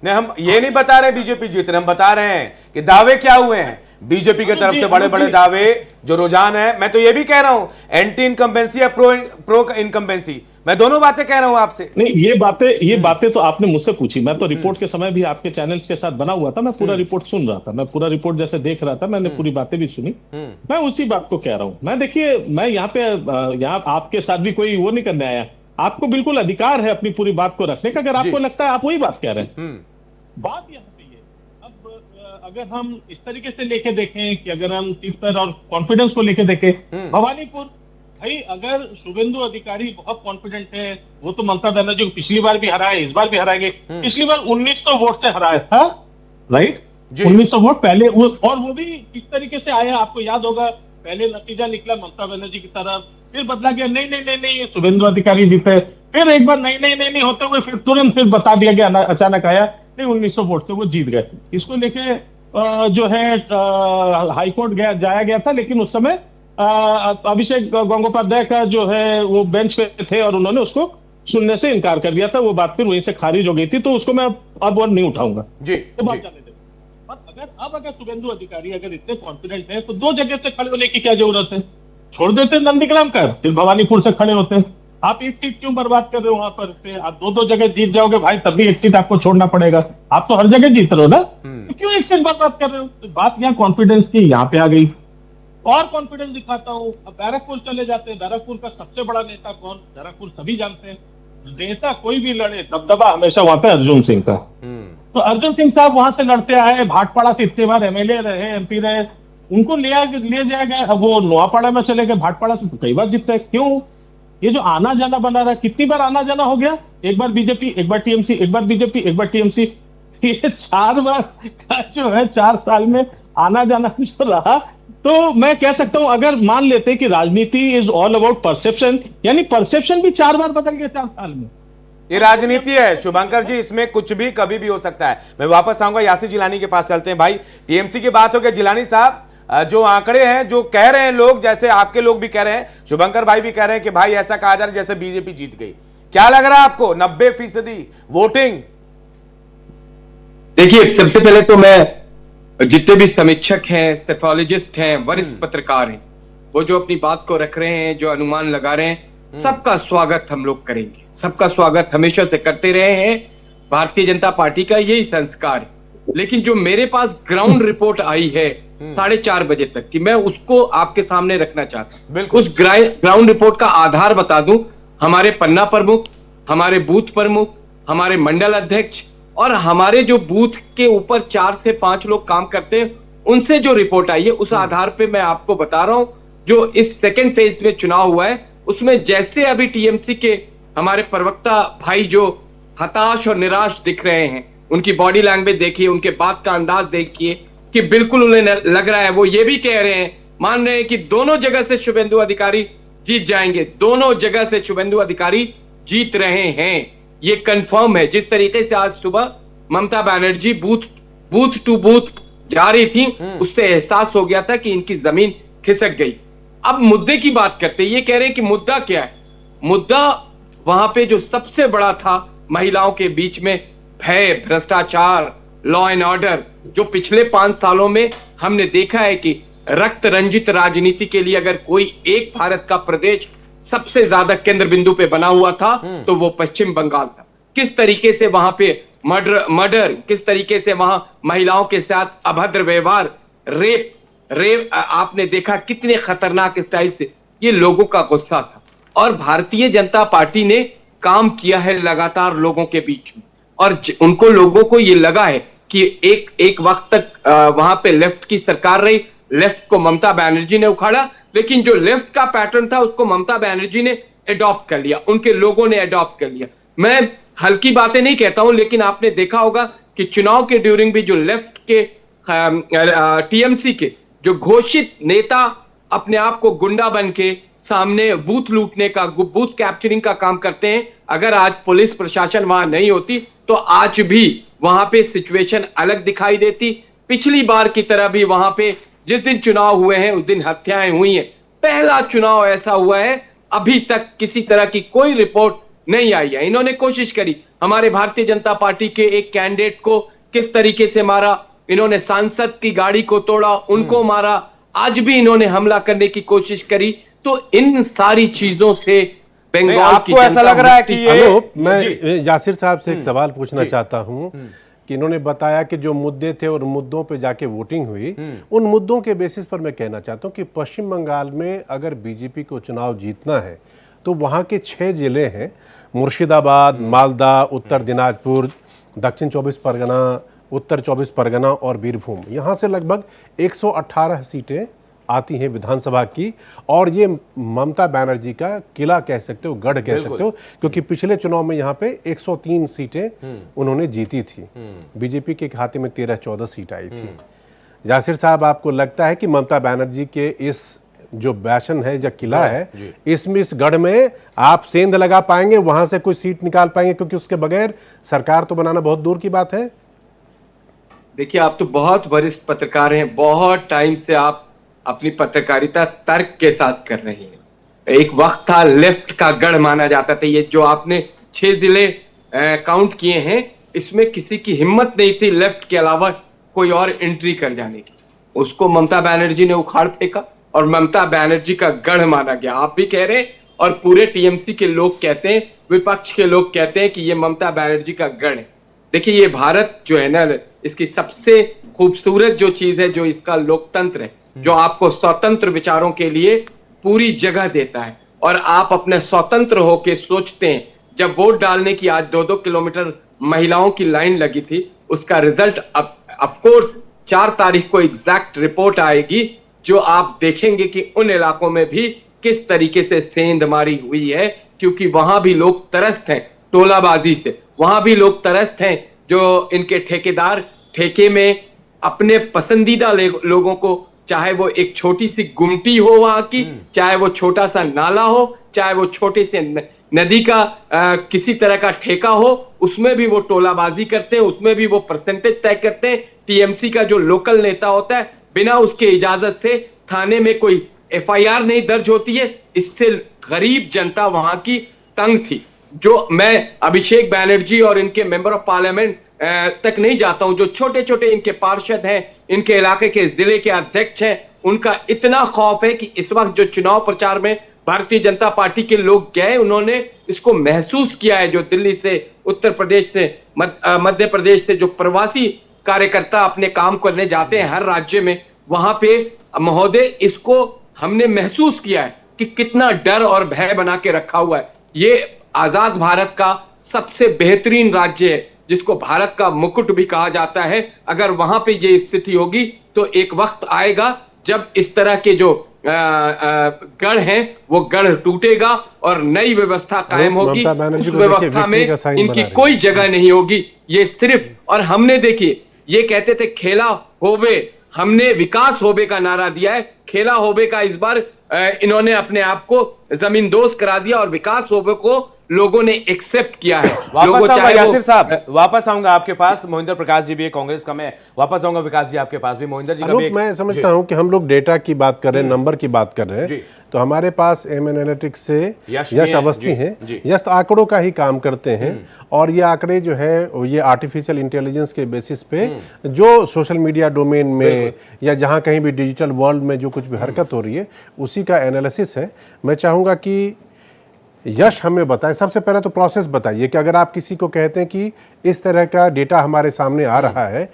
नहीं, हम ये नहीं बता रहे बीजेपी जीत रहे, हम बता रहे हैं कि दावे क्या हुए हैं बीजेपी की तरफ से, बड़े बड़े दावे जो रुझान है। मैं तो ये भी कह रहा हूं एंटी इनकम्बेंसी या प्रो इनकम्बेंसी, मैं दोनों बातें कह रहा हूं आपसे। नहीं, ये बातें तो आपने मुझसे पूछी, मैं तो रिपोर्ट के समय भी आपके चैनल्स के साथ बना हुआ था, मैं पूरा रिपोर्ट सुन रहा था, मैं पूरा रिपोर्ट जैसे देख रहा था, मैंने पूरी बातें भी सुनी। मैं उसी बात को कह रहा हूं। मैं देखिए, मैं यहाँ पे यहाँ आपके साथ भी कोई वो नहीं करने आया। आपको बिल्कुल अधिकार है अपनी पूरी बात को रखने का, अगर आपको लगता है आप वही बात कह रहे हैं। बात यहाँ पे ये, अब अगर हम इस तरीके से लेके देखें कि अगर हम तीतर और कॉन्फिडेंस को लेके देखें, भवानीपुर भाई अगर शुभेंदु अधिकारी बहुत कॉन्फिडेंट है, वो तो ममता बनर्जी को पिछली बार भी हराए, इस बार भी हराएंगे। पिछली बार 1900 वोट से हराया था, राइट, 1900 वोट पहले, और वो भी किस तरीके से आया आपको याद होगा। पहले नतीजा निकला ममता बनर्जी की तरफ, फिर बदला गया, नहीं शुभेंदु अधिकारी जीते, फिर एक बार नहीं होते हुए फिर तुरंत फिर बता दिया गया, अचानक आया नहीं 1900 वोट से वो जीत गए। इसको लेके जो है हाईकोर्ट जाया गया था, लेकिन उस समय अभिषेक गंगोपाध्याय का जो है वो बेंच पे थे और उन्होंने उसको सुनने से इनकार कर दिया था। वो बात फिर वहीं से खारिज हो गई थी, तो उसको मैं अब और नहीं उठाऊंगा जी, तो बात जाने दे। अगर शुभेंदु अधिकारी अगर इतने कॉन्फिडेंट है तो 2 जगह से खड़े होने की क्या जरूरत है, छोड़ देते नंदीग्राम कर, फिर भवानीपुर से खड़े होते। आप एक सीट क्यों बर्बाद कर रहे हो वहां पर, आप 2 जगह जीत जाओगे भाई, तब भी एक सीट आपको छोड़ना पड़ेगा। आप तो हर जगह जीत रहे हो ना, तो क्यों एक सीट बर्बाद कर रहे हो। तो बात यहाँ कॉन्फिडेंस की यहाँ पे आ गई। और कॉन्फिडेंस दिखाता हूं, अब बैरकपुर चले जाते हैं। बैरकपुर का सबसे बड़ा नेता कौन, बैरकपुर सभी जानते हैं। नेता कोई भी लड़े, दबदबा हमेशा वहां पे अर्जुन सिंह का। तो अर्जुन सिंह साहब वहां से लड़ते आए, भाटपाड़ा से इतने बार एमएलए रहे, एमपी रहे, उनको ले जाया गया। अब वो नोआपाड़ा में चले गए, भाटपाड़ा से तो कई बार जीतते हैं। क्यों, ये जो आना जाना बना रहा, कितनी बार आना जाना हो गया, एक बार बीजेपी, एक बार टीएमसी, एक बार बीजेपी, एक बार टीएमसी, ये 4 बार का जो है 4 साल में आना जाना जो रहा। तो मैं कह सकता हूं, अगर मान लेते कि राजनीति इज ऑल अबाउट परसेप्शन, यानी परसेप्शन भी 4 बार बदल गया 4 साल में। ये राजनीति है शुभंकर जी, इसमें कुछ भी कभी भी हो सकता है। मैं वापस आऊंगा, यासिर जिलानी के पास चलते हैं। भाई टीएमसी की बात हो गई, जिलानी साहब जो आंकड़े हैं, जो कह रहे हैं लोग, जैसे आपके लोग भी कह रहे हैं, शुभंकर भाई भी कह रहे हैं कि भाई ऐसा कहा जा रहा है जैसे बीजेपी जीत गई, क्या लग रहा है आपको 90% वोटिंग? देखिए, सबसे पहले तो मैं जितने भी समीक्षक हैं, स्टेफोलॉजिस्ट हैं, वरिष्ठ पत्रकार हैं, वो जो अपनी बात को रख रहे हैं, जो अनुमान लगा रहे हैं, सबका स्वागत हम लोग करेंगे। सबका स्वागत हमेशा से करते रहे हैं। भारतीय जनता पार्टी का यही संस्कार है। लेकिन जो मेरे पास ग्राउंड रिपोर्ट आई है 4:30 बजे तक की, मैं उसको आपके सामने रखना चाहता हूं। उस ग्राउंड रिपोर्ट का आधार बता दूं, हमारे पन्ना प्रमुख, हमारे बूथ प्रमुख, हमारे मंडल अध्यक्ष, और हमारे जो बूथ के ऊपर 4 से 5 लोग काम करते हैं, उनसे जो रिपोर्ट आई है उस आधार पे मैं आपको बता रहा हूं, जो इस सेकेंड फेज में चुनाव हुआ है उसमें जैसे अभी टीएमसी के हमारे प्रवक्ता भाई जो हताश और निराश दिख रहे हैं, उनकी बॉडी लैंग्वेज देखिए, उनके बात का अंदाज देखिए कि बिल्कुल उन्हें लग रहा है, वो ये भी कह रहे हैं, मान रहे हैं कि दोनों जगह से शुभेंदु अधिकारी जीत जाएंगे, दोनों जगह से शुभेंदु अधिकारी जीत रहे हैं, ये कंफर्म है। जिस तरीके से आज सुबह Mamata Banerjee booth to booth जा रही थी, उससे एहसास हो गया था कि इनकी जमीन खिसक गई। अब मुद्दे की बात करते हैं, ये कह रहे हैं कि मुद्दा क्या है? मुद्दा वहां पे जो सबसे बड़ा था महिलाओं के बीच में भय, भ्रष्टाचार, लॉ एंड ऑर्डर, जो पिछले 5 सालों में हमने देखा है कि रक्त रंजित राजनीति के लिए अगर कोई एक भारत का प्रदेश सबसे ज्यादा केंद्र बिंदु पे बना हुआ था तो वो पश्चिम बंगाल था। किस तरीके से वहां पे मर्डर, किस तरीके से वहां महिलाओं के साथ अभद्र व्यवहार, रेप आपने देखा कितने खतरनाक स्टाइल से, ये लोगों का गुस्सा था। और भारतीय जनता पार्टी ने काम किया है लगातार लोगों के बीच में, और उनको लोगों को ये लगा है कि एक वक्त तक वहां पे लेफ्ट की सरकार रही, लेफ्ट को ममता बनर्जी ने उखाड़ा, लेकिन जो लेफ्ट का पैटर्न था उसको ममता बनर्जी ने एडॉप्ट कर लिया, उनके लोगों ने एडॉप्ट कर लिया। मैं हल्की बातें नहीं कहता हूं, लेकिन आपने देखा होगा कि चुनाव के ड्यूरिंग भी जो लेफ्ट के टीएमसी के जो घोषित नेता अपने आप को गुंडा बन के सामने बूथ लूटने का, बूथ कैप्चरिंग का काम करते हैं, अगर आज पुलिस प्रशासन वहां नहीं होती तो आज भी वहां पे सिचुएशन अलग दिखाई देती। पिछली बार की तरह भी वहां पे जिस दिन चुनाव हुए हैं उस दिन हत्याएं हुई हैं। पहला चुनाव ऐसा हुआ है, अभी तक किसी तरह की कोई रिपोर्ट नहीं आई है। इन्होंने कोशिश करी, हमारे भारतीय जनता पार्टी के एक कैंडिडेट को किस तरीके से मारा, इन्होंने सांसद की गाड़ी को तोड़ा, उनको मारा, आज भी इन्होंने हमला करने की कोशिश करी। तो इन सारी चीजों से बंगाल आपको ऐसा लग रहा है कि ये मैं यासिर साहब से एक सवाल पूछना चाहता हूं कि इन्होंने बताया कि जो मुद्दे थे और मुद्दों पे जाके वोटिंग हुई, उन मुद्दों के बेसिस पर मैं कहना चाहता हूं कि पश्चिम बंगाल में अगर बीजेपी को चुनाव जीतना है तो वहां के 6 जिले हैं, मुर्शिदाबाद, मालदा, उत्तर दिनाजपुर, दक्षिण 24 परगना, उत्तर 24 परगना और बीरभूम। यहाँ से लगभग 118 सीटें आती हैं विधानसभा की, और ये ममता बनर्जी का किला कह सकते हो, गढ़ कह सकते हो, क्योंकि पिछले चुनाव में यहाँ पे 103 सीटें उन्होंने जीती थी, बीजेपी के खाते में 13-14 सीट आई थी। यासिर साहब, आपको लगता है कि ममता बनर्जी के इस जो बैशन है, जो किला है, इसमें, इस गढ़ में आप सेंध लगा पाएंगे, वहां से कोई सीट निकाल पाएंगे? क्योंकि उसके बगैर सरकार तो बनाना बहुत दूर की बात है। देखिए, आप तो बहुत वरिष्ठ पत्रकार हैं, बहुत टाइम से आप अपनी पत्रकारिता तर्क के साथ कर रहे हैं। एक वक्त था लेफ्ट का गढ़ माना जाता था, ये जो आपने 6 जिले काउंट किए हैं, इसमें किसी की हिम्मत नहीं थी लेफ्ट के अलावा कोई और एंट्री कर जाने की। उसको ममता बनर्जी ने उखाड़ फेंका और ममता बनर्जी का गढ़ माना गया। आप भी कह रहे हैं और पूरे टीएमसी के लोग कहते हैं, विपक्ष के लोग कहते हैं कि ये ममता बनर्जी का गढ़ है। देखिए, ये भारत जो है ना, इसकी सबसे खूबसूरत जो चीज है, जो इसका लोकतंत्र है, जो आपको स्वतंत्र विचारों के लिए पूरी जगह देता है, और आप अपने स्वतंत्र होके सोचते हैं। जब वोट डालने की आज 2-2 किलोमीटर महिलाओं की लाइन लगी थी, उसका रिजल्ट ऑफ कोर्स 4 तारीख को एग्जैक्ट रिपोर्ट आएगी, जो आप देखेंगे कि उन इलाकों में भी किस तरीके से सेंधमारी हुई है, क्योंकि वहां भी लोग त्रस्त हैं टोलाबाजी से, वहां भी लोग त्रस्त हैं जो इनके ठेकेदार ठेके में अपने पसंदीदा लोगों को, चाहे वो एक छोटी सी गुमटी हो वहां की, चाहे वो छोटा सा नाला हो, चाहे वो छोटे से नदी का किसी तरह का ठेका हो, उसमें भी वो टोलाबाजी करते हैं, उसमें भी वो परसेंटेज तय करते हैं। टीएमसी का जो लोकल नेता होता है, बिना उसके इजाजत से थाने में कोई एफआईआर नहीं दर्ज होती है। इससे गरीब जनता वहां की तंग थी। जो मैं अभिषेक बनर्जी और इनके मेंबर ऑफ पार्लियामेंट तक नहीं जाता हूं, जो छोटे छोटे इनके पार्षद हैं, इनके इलाके के जिले के अध्यक्ष हैं, उनका इतना खौफ है कि इस वक्त जो चुनाव प्रचार में भारतीय जनता पार्टी के लोग गए, उन्होंने इसको महसूस किया है। जो दिल्ली से, उत्तर प्रदेश से, मध्य प्रदेश से जो प्रवासी कार्यकर्ता अपने काम करने जाते हैं हर राज्य में, वहां पे महोदय इसको हमने महसूस किया है कि कितना डर और भय बना के रखा हुआ है। ये आजाद भारत का सबसे बेहतरीन राज्य है, जिसको भारत का मुकुट भी कहा जाता है, अगर वहां पे ये स्थिति होगी तो एक वक्त आएगा जब इस तरह के जो गढ़ हैं वो गढ़ टूटेगा और नई व्यवस्था कायम होगी। उस व्यवस्था में इनकी कोई जगह नहीं होगी। ये सिर्फ, और हमने देखिए ये कहते थे खेला होवे, हमने विकास होवे का नारा दिया है। खेला होवे का इस बार इन्होंने अपने आप को जमींदोज करा दिया और विकास होवे को लोगों ने एक्सेप्ट किया है। वापस आऊंगा यासिर साहब, वापस आऊंगा आपके पास। मोहिंदर प्रकाश जी भी है कांग्रेस का, मैं वापस आऊंगा विकास जी आपके पास भी। मोहिंदर जी का भी मैं समझता हूं कि हम लोग डेटा की बात कर रहे हैं, नंबर की बात कर रहे हैं, तो हमारे पास एम एनालिटिक्स से यश अवस्थी हैं। यश आंकड़ों का ही काम करते हैं और ये आंकड़े जो है ये आर्टिफिशियल इंटेलिजेंस के बेसिस पे जो सोशल मीडिया डोमेन में या जहां कहीं भी डिजिटल वर्ल्ड में जो कुछ भी हरकत हो रही है उसी का एनालिसिस है। मैं चाहूंगा कि यश हमें बताएं, सबसे पहले तो प्रोसेस बताइए कि अगर आप किसी को कहते हैं कि इस तरह का डेटा हमारे सामने आ रहा है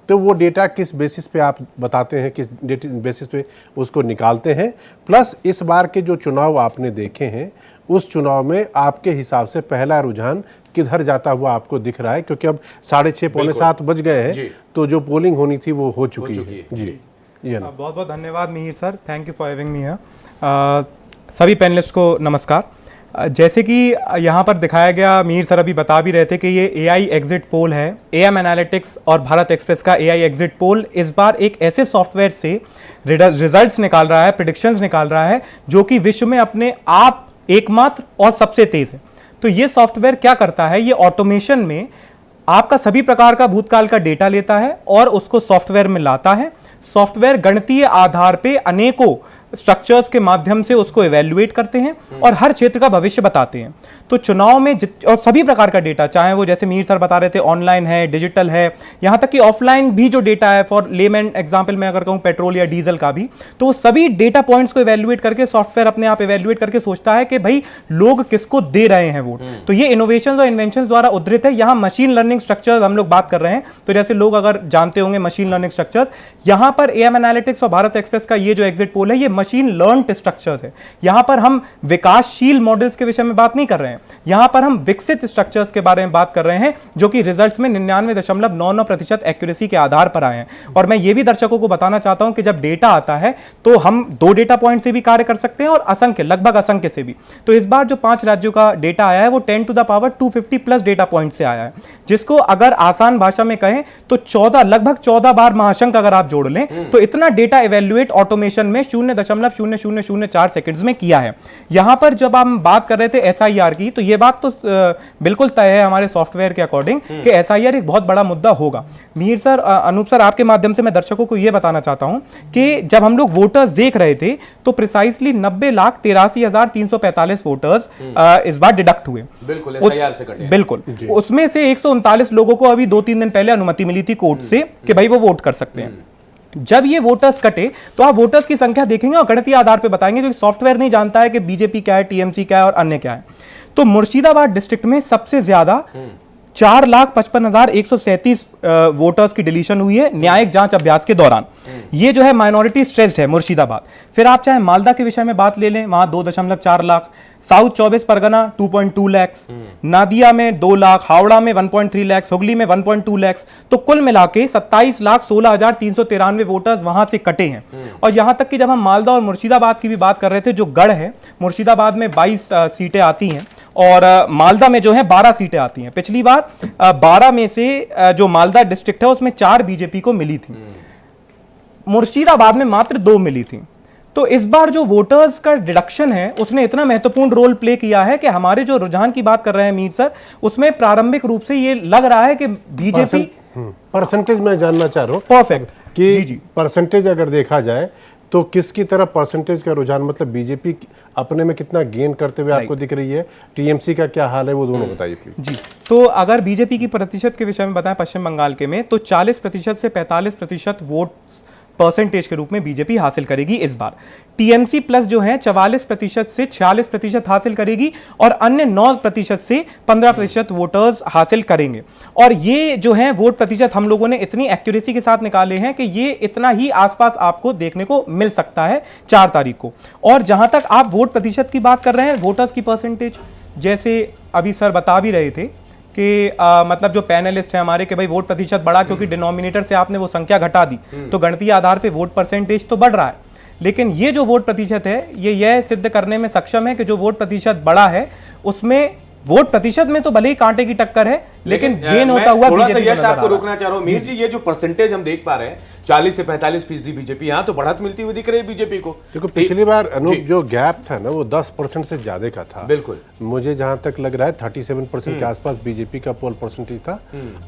तो वो डेटा किस बेसिस पे आप बताते हैं, किस बेसिस पे उसको निकालते हैं, प्लस इस बार के जो चुनाव आपने देखे हैं उस चुनाव में आपके हिसाब से पहला रुझान किधर जाता हुआ आपको दिख रहा है, क्योंकि अब 6:30 पौने 7 बज गए हैं तो जो पोलिंग होनी थी वो हो चुकी है। जी बहुत बहुत धन्यवाद Mihir sir, thank you for having me here. सभी पैनलिस्ट को नमस्कार। जैसे कि यहाँ पर दिखाया गया, मीर सर अभी बता भी रहे थे कि ये AI एग्जिट पोल है, AM एनालिटिक्स और भारत एक्सप्रेस का AI एग्जिट पोल इस बार एक ऐसे सॉफ्टवेयर से रिजल्ट्स निकाल रहा है, प्रेडिक्शंस निकाल रहा है जो कि विश्व में अपने आप एकमात्र और सबसे तेज है। तो ये सॉफ्टवेयर क्या करता है, ये ऑटोमेशन में आपका सभी प्रकार का भूतकाल का डेटा लेता है और उसको सॉफ्टवेयर में लाता है। सॉफ्टवेयर गणितीय आधार पे अनेकों स्ट्रक्चर्स के माध्यम से उसको इवैल्यूएट करते हैं और हर क्षेत्र का भविष्य बताते हैं। तो चुनाव में और सभी प्रकार का डेटा, चाहे वो जैसे मीर सर बता रहे थे ऑनलाइन है, डिजिटल है, यहां तक कि ऑफलाइन भी जो डेटा है, फॉर लेमैन एग्जांपल में अगर कहूं पेट्रोल या डीजल का भी, तो वो सभी डेटा पॉइंट्स को इवैल्यूएट करके सॉफ्टवेयर अपने आप इवैल्यूएट करके सोचता है कि भाई लोग किसको दे रहे हैं वोट। तो ये इनोवेशन और इन्वेंशन द्वारा उद्धृत है। यहां मशीन लर्निंग स्ट्रक्चर्स हम लोग बात कर रहे हैं, तो जैसे लोग अगर जानते होंगे मशीन लर्निंग स्ट्रक्चर्स, यहां पर AM एनालिटिक्स और भारत एक्सप्रेस का ये जो एग्जिट पोल है ये मशीन लर्न्ड स्ट्रक्चर्स है। यहां पर हम विकासशील मॉडल्स के विषय में बात नहीं कर रहे हैं, यहां पर हम विकसित स्ट्रक्चर्स के बारे में बात कर रहे हैं जो कि रिजल्ट्स में 99.99% एक्यूरेसी के आधार पर आए हैं। और मैं ये भी दर्शकों को बताना चाहता हूं कि जब डेटा आता है तो हम 2 डेटा पॉइंट से भी कार्य कर सकते हैं और असंख्य, लगभग असंख्य से भी। तो इस बार जो 5 राज्यों का डेटा आया है वो 10⁻250 प्लस डेटा पॉइंट से आया है, जिसको अगर आसान भाषा में कहें तो 14, लगभग 14 बार महाशंक अगर आप जोड़ लें तो इतना डेटा इवैल्यूएट ऑटोमेशन में 0.0004 सेकंड्स में किया है। यहां पर जब हम बात कर रहे थे SIR की, तो यह बात तो बिल्कुल तय है हमारे सॉफ्टवेयर के अकॉर्डिंग कि SIR एक बहुत बड़ा मुद्दा होगा। मीर सर, अनूप सर, आपके माध्यम से मैं दर्शकों को यह बताना चाहता हूं कि जब हम लोग वोटर्स देख रहे थे तो प्रिसाइसली 90,83,345 वोटर्स इस बार डिडक्ट हुए, बिल्कुल SIR से कटे। बिल्कुल, उसमें से 139 लोगों को अभी 2-3 दिन पहले अनुमति मिली थी कोर्ट से कि भाई वो वोट कर सकते हैं। जब ये वोटर्स कटे तो आप वोटर्स की संख्या देखेंगे और गणितीय आधार पे बताएंगे, क्योंकि सॉफ्टवेयर नहीं जानता है कि बीजेपी क्या है, टीएमसी क्या है और अन्य क्या है। तो मुर्शिदाबाद डिस्ट्रिक्ट में सबसे ज्यादा 4,55,137 वोटर्स की डिलीशन हुई है न्यायिक जांच अभ्यास के दौरान। ये जो है माइनॉरिटी स्ट्रेस्ड है मुर्शिदाबाद। फिर आप चाहे मालदा के विषय में बात ले लें, वहां 2.4 लाख, साउथ 24 परगना 2.2 लाख, नादिया में 2 लाख, हावड़ा में 1.3 लाख, हुगली में 1.2 लाख। तो कुल मिला के 27,16,393 वोटर्स वहां से कटे हैं। और यहां तक कि जब हम मालदा और मुर्शिदाबाद की भी बात कर रहे थे, जो गढ़ है, मुर्शिदाबाद में 22 सीटें आती हैं और मालदा में जो है 12 सीटें आती हैं। पिछली बार 12 में से जो मालदा डिस्ट्रिक्ट है उसमें 4 बीजेपी को मिली थी, मुर्शिदाबाद में मात्र 2 मिली थी। तो इस बार जो वोटर्स का डिडक्शन है उसने इतना महत्वपूर्ण रोल प्ले किया है कि हमारे जो रुझान की बात कर रहे हैं मीर सर, उसमें प्रारंभिक रूप से ये लग रहा है कि बीजेपी परसेंटेज मैं जानना चाह रहा हूं परफेक्ट कि परसेंटेज अगर देखा जाए तो किसकी तरफ परसेंटेज का रुझान, मतलब बीजेपी अपने में कितना गेन करते हुए आपको दिख रही है, टीएमसी का क्या हाल है, वो दोनों बताइए प्लीज। जी, तो अगर बीजेपी की प्रतिशत के विषय में बताएं पश्चिम बंगाल के में, तो 40% से 45% वोट परसेंटेज के रूप में बीजेपी हासिल करेगी इस बार। टीएमसी प्लस जो है 44% से 46% हासिल करेगी और अन्य 9% से 15% वोटर्स हासिल करेंगे। और ये जो है वोट प्रतिशत हम लोगों ने इतनी एक्यूरेसी के साथ निकाले हैं कि ये इतना ही आसपास आपको देखने को मिल सकता है 4 तारीख को। और जहां तक आप वोट प्रतिशत की बात कर रहे हैं, वोटर्स की परसेंटेज, जैसे अभी सर बता भी रहे थे कि मतलब जो पैनलिस्ट है हमारे कि भाई वोट प्रतिशत बढ़ा क्योंकि डिनोमिनेटर से आपने वो संख्या घटा दी, तो गणितीय आधार पे वोट परसेंटेज तो बढ़ रहा है। लेकिन ये जो वोट प्रतिशत है ये यह सिद्ध करने में सक्षम है कि जो वोट प्रतिशत बढ़ा है उसमें वोट प्रतिशत में तो भले ही कांटे की टक्कर है, लेकिन गेन होता हुआ थोड़ा सा बीजेपी को यश नजर आ आपको रहा है। रोकना चाह रहा हूं। मीर जी, ये जो परसेंटेज हम देख पा रहे हैं 40 से 45% बीजेपी, यहां तो बढ़त मिलती हुई दिख रही है बीजेपी को। देखो पिछली बार अनूप जो गैप था ना वो 10% से ज्यादा का था। बिल्कुल, मुझे जहां तक लग रहा है 37% के आसपास बीजेपी का पोल परसेंटेज था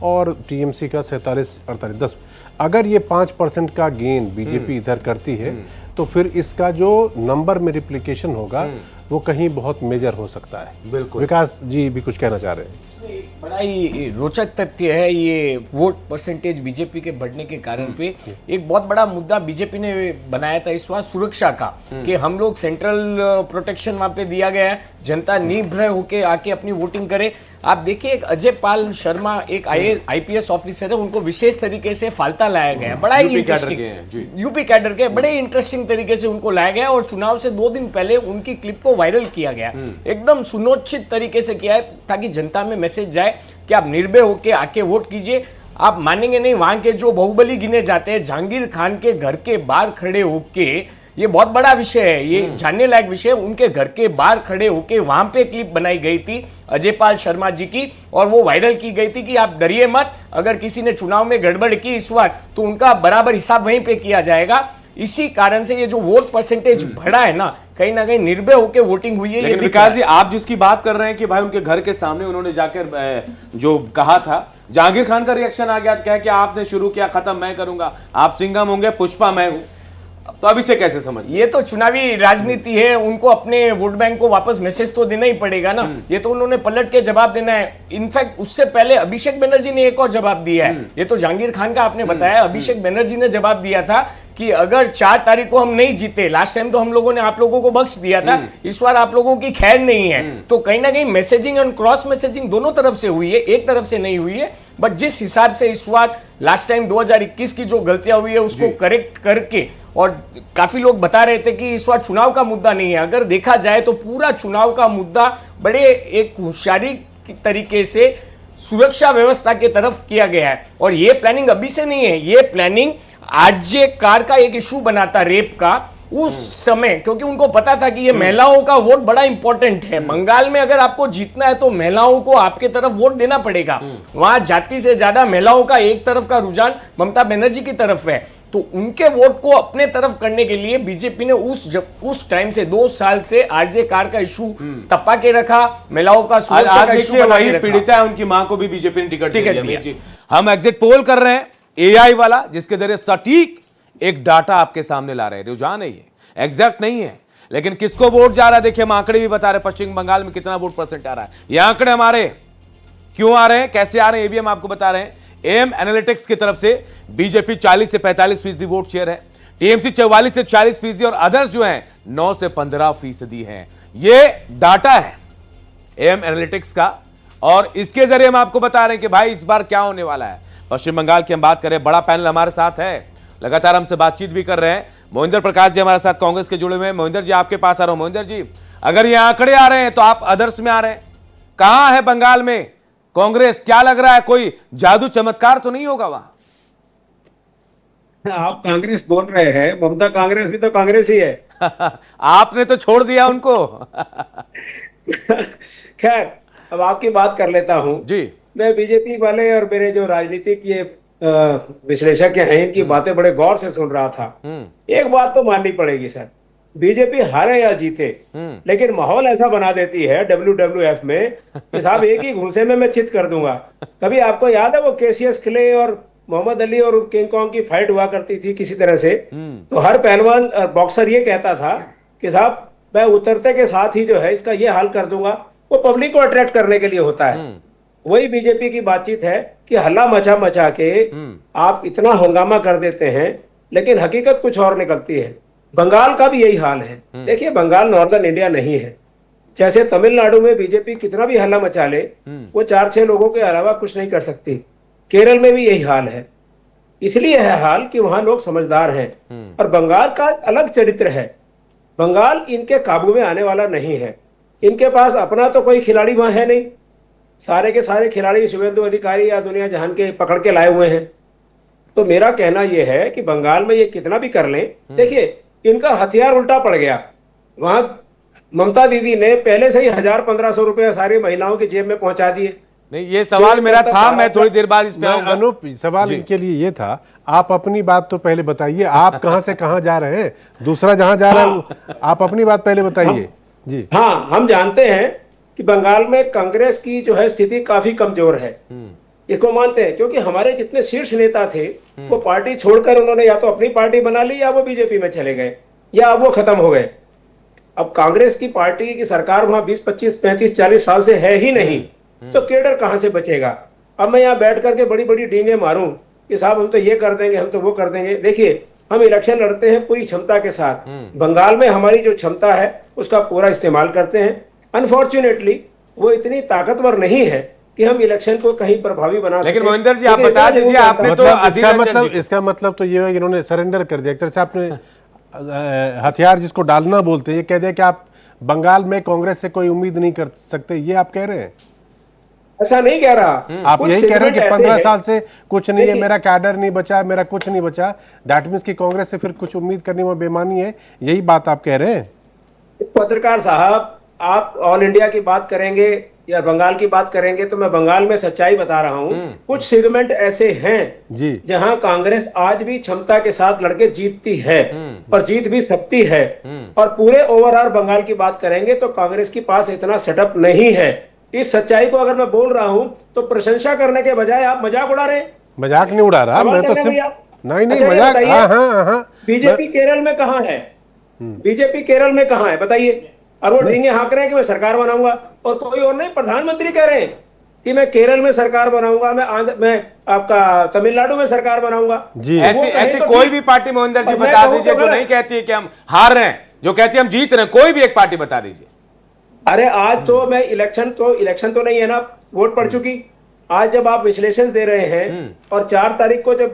और टीएमसी का 47-48 10। अगर ये 5% का गेन बीजेपी इधर करती है तो फिर इसका जो नंबर में रिप्लिकेशन होगा वो कहीं बहुत मेजर हो सकता है। बिल्कुल। विकास जी भी कुछ कहना चाह रहे हैं। इसमें एक बड़ा ही रोचक तथ्य है ये वोट परसेंटेज बीजेपी के बढ़ने के कारण पे। एक बहुत बड़ा मुद्दा बीजेपी ने बनाया था इस बार सुरक्षा का, कि हम लोग सेंट्रल प्रोटेक्शन वहां पे दिया गया है, जनता निर्भय होके आके अपनी वोटिंग करे। आप देखिए एक अजय पाल शर्मा एक आईपीएस ऑफिसर है, उनको विशेष तरीके से फालता लाया गया है, बड़ा ही इंटरेस्टिंग, यूपी कैडर के बड़े इंटरेस्टिंग तरीके से उनको लाया गया और चुनाव से 2 दिन पहले उनकी क्लिप को वायरल किया गया, एकदम सुनिश्चित तरीके से किया है ताकि जनता में मैसेज जाए कि आप निर्भय होके आके वोट कीजिए। आप मानेंगे नहीं, वहां के जो बाहुबली गिने जाते हैं जहांगीर खान के घर के बाहर खड़े होके, ये बहुत बड़ा विषय है, ये जानने लायक विषय है, उनके घर के बाहर खड़े होके वहां पे क्लिप बनाई गई थी अजय पाल शर्मा जी की और वो वायरल की गई थी कि आप डरिए मत, अगर किसी ने चुनाव में गड़बड़ की इस बार तो उनका बराबर हिसाब वहीं पे किया जाएगा। इसी कारण से ये जो वोट परसेंटेज बढ़ा है ना कहीं निर्भय होकर वोटिंग हुई है। लेकिन विकास जी, आप जिसकी बात कर रहे हैं कि भाई उनके घर के सामने उन्होंने जाकर जो कहा था, जहांगीर खान का रिएक्शन आ गया, क्या कि आपने शुरू किया, खत्म मैं करूंगा, आप सिंघम होंगे, पुष्पा मैं हूं, तो अब इसे कैसे समझ? ये तो चुनावी राजनीति है, उनको अपने वोट बैंक को वापस मैसेज तो देना ही पड़ेगा ना। ये तो उन्होंने पलट के जवाब देना है। इनफैक्ट उससे पहले अभिषेक बनर्जी ने एक और जवाब दिया है, ये तो जहांगीर खान का आपने बताया, अभिषेक बनर्जी ने जवाब दिया था कि अगर 4 तारीख को हम नहीं जीते, लास्ट टाइम तो हम लोगों ने आप लोगों को बख्श दिया था, इस बार आप लोगों की खैर नहीं है। तो कहीं ना कहीं मैसेजिंग और क्रॉस मैसेजिंग दोनों तरफ से हुई है, एक तरफ से नहीं हुई है। बट जिस हिसाब से इस बार लास्ट टाइम 2021 की जो गलतियां हुई है उसको करेक्ट करके, और काफी लोग बता रहे थे कि इस बार चुनाव का मुद्दा नहीं है, अगर देखा जाए तो पूरा चुनाव का मुद्दा बड़े एक होशियारी की तरीके से सुरक्षा व्यवस्था के तरफ किया गया है। और ये प्लानिंग अभी से नहीं है, ये प्लानिंग आरजे कार का एक इशू बना था, रेप का, उस समय, क्योंकि उनको पता था कि ये महिलाओं का वोट बड़ा इंपॉर्टेंट है। बंगाल में अगर आपको जीतना है तो महिलाओं को आपके तरफ वोट देना पड़ेगा। वहां जाति से ज्यादा महिलाओं का एक तरफ का रुझान ममता बनर्जी की तरफ है, तो उनके वोट को अपने तरफ करने के लिए बीजेपी ने उस टाइम से 2 साल से आरजे कार का इशू तपा के रखा, महिलाओं का सुरक्षा का इशू बना के रखा। पीड़िता है, उनकी मां को भी बीजेपी ने टिकट दिया। हम एग्जिट पोल कर रहे हैं एआई वाला, जिसके जरिए सटीक एक डाटा आपके सामने ला रहे हैं। रुझान है ये, एग्जैक्ट नहीं है, लेकिन किसको वोट जा रहा है देखिए, हम आंकड़े भी बता रहे हैं पश्चिम बंगाल में कितना वोट परसेंट आ रहा है। ये आंकड़े हमारे क्यों आ रहे हैं, कैसे आ रहे हैं, ये भी हम आपको बता रहे हैं। एम एनालिटिक्स की तरफ से बीजेपी 40 से 45% वोट शेयर है, टीएमसी 44 से 40% और अदर्स जो हैं 9 से 15% हैं। ये डाटा है एम एनालिटिक्स का, और इसके जरिए हम आपको बता रहे हैं कि भाई इस बार क्या होने वाला है। पश्चिम बंगाल की हम बात करें, बड़ा पैनल हमारे साथ है, लगातार हमसे बातचीत भी कर रहे हैं। मोहिंदर प्रकाश जी हमारे साथ कांग्रेस के जुड़े हुए हैं। मोहिंदर जी, आपके पास आ रहा हूं। मोहिंदर जी, अगर ये आंकड़े आ रहे हैं तो आप अदर्स में आ रहे हैं, कहां है बंगाल में कांग्रेस? क्या लग रहा है, कोई जादू चमत्कार तो नहीं होगा वहां? आप कांग्रेस बोल रहे हैं, ममता कांग्रेस भी तो कांग्रेस ही है। आपने तो छोड़ दिया उनको। खैर, अब आपकी बात कर लेता हूं जी। मैं बीजेपी वाले और मेरे जो राजनीतिक ये विश्लेषक हैं इनकी बातें बड़े गौर से सुन रहा था। एक बात तो माननी पड़ेगी सर, बीजेपी हारे या जीते, लेकिन माहौल ऐसा बना देती है WWF में कि साहब एक ही घूंसे में मैं चित कर दूंगा। कभी आपको याद है वो केसीएस क्ले और मोहम्मद अली और किंग कॉन्ग की फाइट हुआ करती थी किसी तरह से, तो हर पहलवान बॉक्सर ये कहता था कि साहब मैं उतरते के साथ ही जो है इसका ये हाल कर दूंगा। वो पब्लिक को अट्रैक्ट करने के लिए होता है। वही बीजेपी की बातचीत है कि हल्ला मचा के आप इतना हंगामा कर देते हैं, लेकिन हकीकत कुछ और निकलती है। बंगाल का भी यही हाल है। देखिए, बंगाल नॉर्दर्न इंडिया नहीं है। जैसे तमिलनाडु में बीजेपी कितना भी हल्ला मचा ले, वो 4-6 लोगों के अलावा कुछ नहीं कर सकती। केरल में भी यही हाल है। इसलिए है हाल कि वहां लोग समझदार हैं, और बंगाल का अलग चरित्र है। बंगाल इनके काबू में आने वाला नहीं है। इनके पास अपना तो कोई खिलाड़ी वहां है नहीं। सारे के सारे खिलाड़ी शुभेंदु अधिकारी या दुनिया जहान के पकड़ के लाए हुए हैं। तो मेरा कहना यह है कि बंगाल में ये कितना भी कर लें, देखिए इनका हथियार उल्टा पड़ गया। वहां ममता दीदी ने पहले से ही 1000-1500 रुपए सारी महिलाओं की जेब में पहुंचा दिए। नहीं, ये सवाल मेरा था, मैं थोड़ी देर बाद इस पे आऊंगा। अनूप, सवाल इनके लिए ये था, आप अपनी बात तो पहले बताइए, आप कहां से कहां जा रहे हैं, दूसरा जहां जा रहा है आप अपनी बात पहले बताइए। जी हाँ, हम जानते हैं कि बंगाल में कांग्रेस की जो है स्थिति काफी कमजोर है, इसको मानते हैं, क्योंकि हमारे जितने शीर्ष नेता थे वो पार्टी छोड़कर उन्होंने या तो अपनी पार्टी बना ली या वो बीजेपी में चले गए या अब वो खत्म हो गए। अब कांग्रेस की पार्टी की सरकार वहां 20, 25, 35, 40 साल से है ही नहीं, तो केडर कहां से बचेगा। अब मैं यहाँ बैठ करके बड़ी बड़ी डींगे मारूं कि साहब हम तो ये कर देंगे, हम तो वो कर देंगे। देखिए, हम इलेक्शन लड़ते हैं पूरी क्षमता के साथ, बंगाल में हमारी जो क्षमता है उसका पूरा इस्तेमाल करते हैं। अनफॉर्चुनेटली वो इतनी ताकतवर नहीं है कि हम इलेक्शन को कहीं प्रभावी बना सकें। लेकिन मोहिंदर जी, आप बता दीजिए, आपने तो इसका मतलब तो ये है कि इन्होंने सरेंडर कर दिया एक तरह से। आपने हथियार जिसको डालना बोलते हैं, ये कह दिया कि आप बंगाल में कांग्रेस से कोई उम्मीद नहीं कर सकते, ये आप कह रहे हैं? ऐसा नहीं कह रहा, आप कुछ यही कह रहे हैं कि सेगमेंट 15 ऐसे साल से कुछ नहीं है, देखिए- मेरा कैडर नहीं बचा, मेरा कुछ नहीं बचा, दैट मीन्स कि कांग्रेस से फिर कुछ उम्मीद करनी वो बेमानी है, यही बात आप कह रहे हैं? पत्रकार साहब, आप ऑल इंडिया की बात करेंगे या बंगाल की बात करेंगे तो मैं बंगाल में सच्चाई बता रहा हूं। कुछ सेगमेंट ऐसे हैं जी जहां कांग्रेस आज भी क्षमता के साथ लड़के जीतती है और जीत भी सकती है। और पूरे ओवरऑल बंगाल की बात करेंगे तो कांग्रेस के पास इतना सेटअप नहीं है। इस सच्चाई को अगर मैं बोल रहा हूं तो प्रशंसा करने के बजाय आप मजाक उड़ा रहे हैं। मजाक नहीं उड़ा रहा मैं तो सिर्फ नहीं अच्छा, ये मजाक। बताइए, हाँ हाँ बीजेपी केरल में कहां है? बीजेपी केरल में कहां है बताइए? और वो डींगे हाँक रहे हैं कि मैं सरकार बनाऊंगा, और कोई और नहीं, प्रधानमंत्री कह रहे हैं कि मैं केरल में सरकार बनाऊंगा, मैं आपका तमिलनाडु में सरकार बनाऊंगा। जी ऐसी कोई भी पार्टी मोहिंदर जी बता दीजिए जो नहीं कहती है कि हम हार रहे हैं, जो कहती है हम जीत रहे हैं, कोई भी एक पार्टी बता दीजिए। अरे आज तो मैं इलेक्शन तो नहीं है ना, वोट पड़ चुकी। आज जब आप विश्लेषण दे रहे हैं और 4 तारीख को जब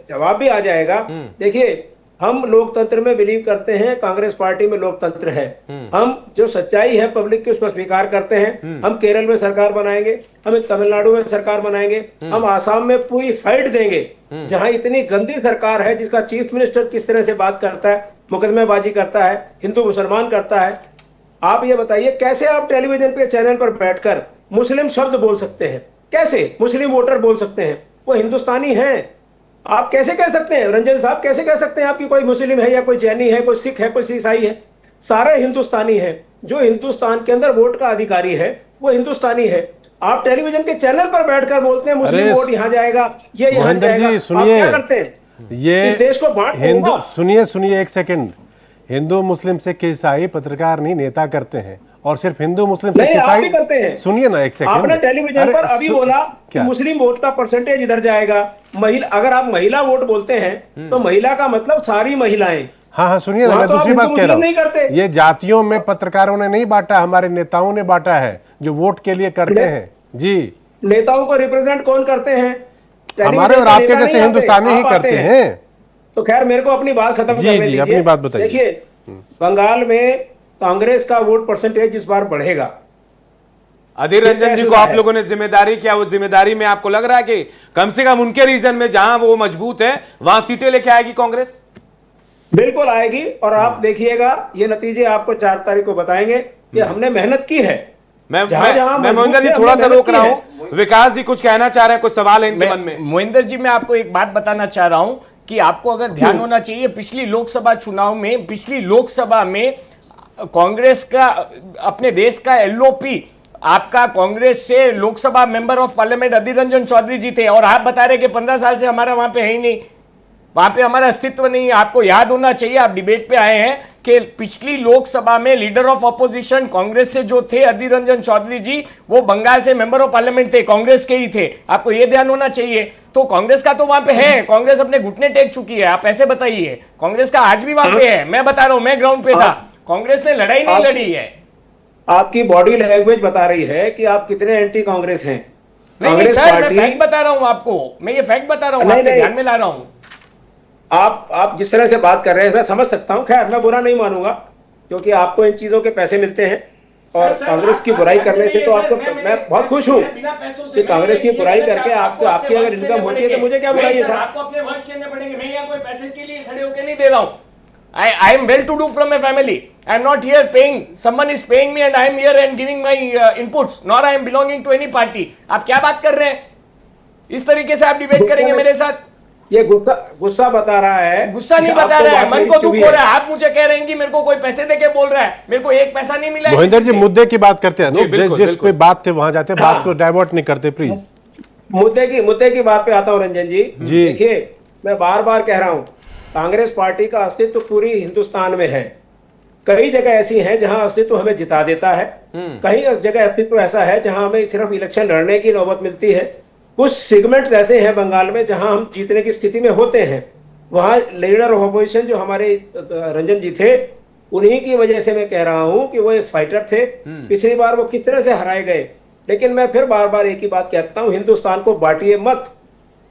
जवाब भी आ जाएगा, देखिए हम लोकतंत्र में बिलीव करते हैं, कांग्रेस पार्टी में लोकतंत्र है। हम जो सच्चाई है पब्लिक की उसको स्वीकार करते हैं। हम केरल में सरकार बनाएंगे, हम तमिलनाडु में सरकार बनाएंगे, हम आसाम में पूरी फाइट देंगे जहां इतनी गंदी सरकार है जिसका चीफ मिनिस्टर किस तरह से बात करता है, मुकदमेबाजी करता है, हिंदू मुसलमान करता है। आप ये बताइए कैसे आप टेलीविजन पे चैनल पर बैठकर मुस्लिम शब्द बोल सकते हैं? कैसे मुस्लिम वोटर बोल सकते हैं? वो हिंदुस्तानी हैं। आप कैसे कह सकते हैं रंजन साहब, कैसे कह सकते हैं आपकी कोई मुस्लिम है या कोई जैनी है, कोई सिख है, कोई ईसाई है? सारे हिंदुस्तानी है। जो हिंदुस्तान के अंदर वोट का अधिकारी है वो हिंदुस्तानी है। आप टेलीविजन के चैनल पर बैठकर बोलते हैं मुस्लिम वोट यहाँ जाएगा, ये यहाँ जाएगा। आप क्या करते हैं? ये इस देश को बांट हिंदू सुनिए एक सेकंड, हिंदू मुस्लिम सिख ईसाई पत्रकार नहीं नेता करते हैं, और सिर्फ हिंदू मुस्लिम सिख नहीं, आप ईसाई भी करते हैं। सुनिए ना एक सेकंड, आपने टेलीविजन पर अभी बोला कि मुस्लिम वोट का परसेंटेज इधर जाएगा। महिला, अगर आप महिला वोट बोलते हैं तो महिला का मतलब सारी महिलाएं। हाँ सुनिए ना, मैं दूसरी बात कह रहा हूँ, ये जातियों में पत्रकारों ने नहीं बांटा, हमारे नेताओं ने बांटा है जो वोट के लिए करते हैं। जी, नेताओं को रिप्रेजेंट कौन करते हैं? हमारे और आपके जैसे हिंदुस्तानी ही करते हैं। तो खैर मेरे को अपनी बात खत्म करने दीजिए। अपनी बात बताइए। देखिए, बंगाल में कांग्रेस का वोट परसेंटेज इस बार बढ़ेगा। अधीर रंजन जी को आप लोगों ने जिम्मेदारी किया, वो जिम्मेदारी में आपको लग रहा है कि कम से कम उनके रीजन में जहां वो मजबूत है वहां सीटें लेके आएगी कांग्रेस? बिल्कुल आएगी, और आप देखिएगा ये नतीजे आपको 4 तारीख को बताएंगे कि हमने मेहनत की है। मैं मोहिंदर जी थोड़ा सा रोक रहा हूं, विकास जी कुछ कहना चाह रहे हैं, कुछ सवाल है इनके मन में। मोहिंदर जी मैं आपको एक बात बताना चाह रहा हूं कि आपको अगर ध्यान होना चाहिए, पिछली लोकसभा चुनाव में, पिछली लोकसभा में कांग्रेस का, अपने देश का एलओपी आपका कांग्रेस से Lok Sabha member of parliament Adhir Ranjan Chaudhary जी थे, और आप बता रहे कि 15 साल से हमारा वहां पे है ही नहीं, वहां पे हमारा अस्तित्व नहीं है। आपको याद होना चाहिए, आप डिबेट पे आए हैं कि पिछली लोकसभा में लीडर ऑफ ऑपोजिशन कांग्रेस से जो थे अधीर रंजन चौधरी जी, वो बंगाल से मेंबर ऑफ पार्लियामेंट थे, कांग्रेस के ही थे। आपको ये ध्यान होना चाहिए। तो कांग्रेस का तो वहां पे है, कांग्रेस अपने घुटने टेक चुकी है। आप ऐसे बताइए, कांग्रेस का आज भी वहां पे है। मैं बता रहा हूं, मैं ग्राउंड पे था, कांग्रेस ने लड़ाई नहीं लड़ी है। आपकी बॉडी लैंग्वेज बता रही है कि आप कितने एंटी कांग्रेस हैं। नहीं सर, मैं फैक्ट बता रहा हूं आपको, मैं ये फैक्ट बता रहा हूं, आपके ध्यान में ला रहा हूं। आप जिस तरह से बात कर रहे हैं मैं समझ सकता हूं, खैर मैं बुरा नहीं मानूंगा क्योंकि आपको इन चीजों के पैसे मिलते हैं। और सर, कांग्रेस की आप बुराई घर करने से नहीं तो है, आपको सर, मैं बहुत खुश हूँ बिना पैसों से कि कांग्रेस की मैं बुराई ये करके आपको आपकी अपने अगर वर्ड्स इनकम लेने होती है तो पड़ेंगे। मुझे क्या नहीं बुराई है सर, साहब। आपको अपने वर्ड्स लेने पड़ेंगे। मैं यहाँ कोई पैसे के लिए खड़े होकर नहीं दे रहा हूँ। I am well to do from my family. I am not here paying. Someone is paying me and I am here and giving my inputs. Nor I am belonging to any party. आप क्या बात कर रहे हैं? इस तरीके से आप डिबेट करेंगे मेरे साथ? ये गुस्सा बता रहा है। गुस्सा नहीं बता रहा है, मन को दुख हो रहा है। आप मुझे कह रहे हैं कि मेरे को कोई पैसे देके बोल रहा है, मेरे को एक पैसा नहीं मिला है मोहिंदर किसी जी से। मुद्दे की बात करते हैं जी, बिल्कुल, जिस बिल्कुल। पे बात थे वहां जाते हैं, बात को डाइवर्ट नहीं करते प्लीज। मुद्दे की बात पे आता हूँ रंजन जी। जी। देखिए, मैं बार बार कह रहा हूँ, कांग्रेस पार्टी का अस्तित्व पूरी हिंदुस्तान में है। कई जगह ऐसी हैं जहां अस्तित्व हमें जिता देता है, कई जगह अस्तित्व ऐसा है जहां हमें सिर्फ इलेक्शन लड़ने की नौबत मिलती है। कुछ सेगमेंट्स ऐसे हैं बंगाल में जहां हम जीतने की स्थिति में होते हैं। वहां लीडर ऑफ अपोजिशन जो हमारे रंजन जी थे, उन्हीं की वजह से मैं कह रहा हूं कि वो एक फाइटर थे। पिछली बार वो किस तरह से हराए गए। लेकिन मैं फिर बार बार एक ही बात कहता हूं, हिंदुस्तान को बांटिए मत।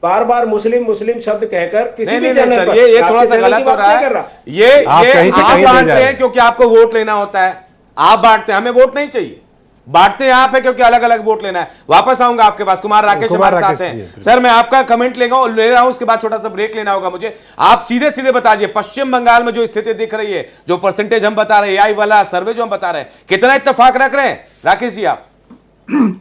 बार बार मुस्लिम शब्द कहकर किसी नहीं भी नहीं चैनल सर, पर ये आपके थोड़ा सा चैनल की गलत हो बात रहा नहीं कर है। रहा। ये आप कहीं से आप कहीं नहीं बांटते जा रहे। हैं क्योंकि आपको वोट लेना होता है। आप बांटते हैं, हमें वोट नहीं चाहिए। बांटते हैं आप है क्योंकि अलग अलग वोट लेना है। वापस आऊंगा आपके पास। कुमार राकेश हमारे साथ हैं। जी। सर मैं आपका कमेंट ले रहा हूं, उसके बाद छोटा सा ब्रेक लेना होगा मुझे। आप सीधे सीधे बता दीजिए, पश्चिम बंगाल में जो स्थिति दिख रही है, जो परसेंटेज हम बता रहे हैं, AI वाला सर्वे जो हम बता रहे हैं, कितना इत्तेफाक रख रहे हैं राकेश जी आप?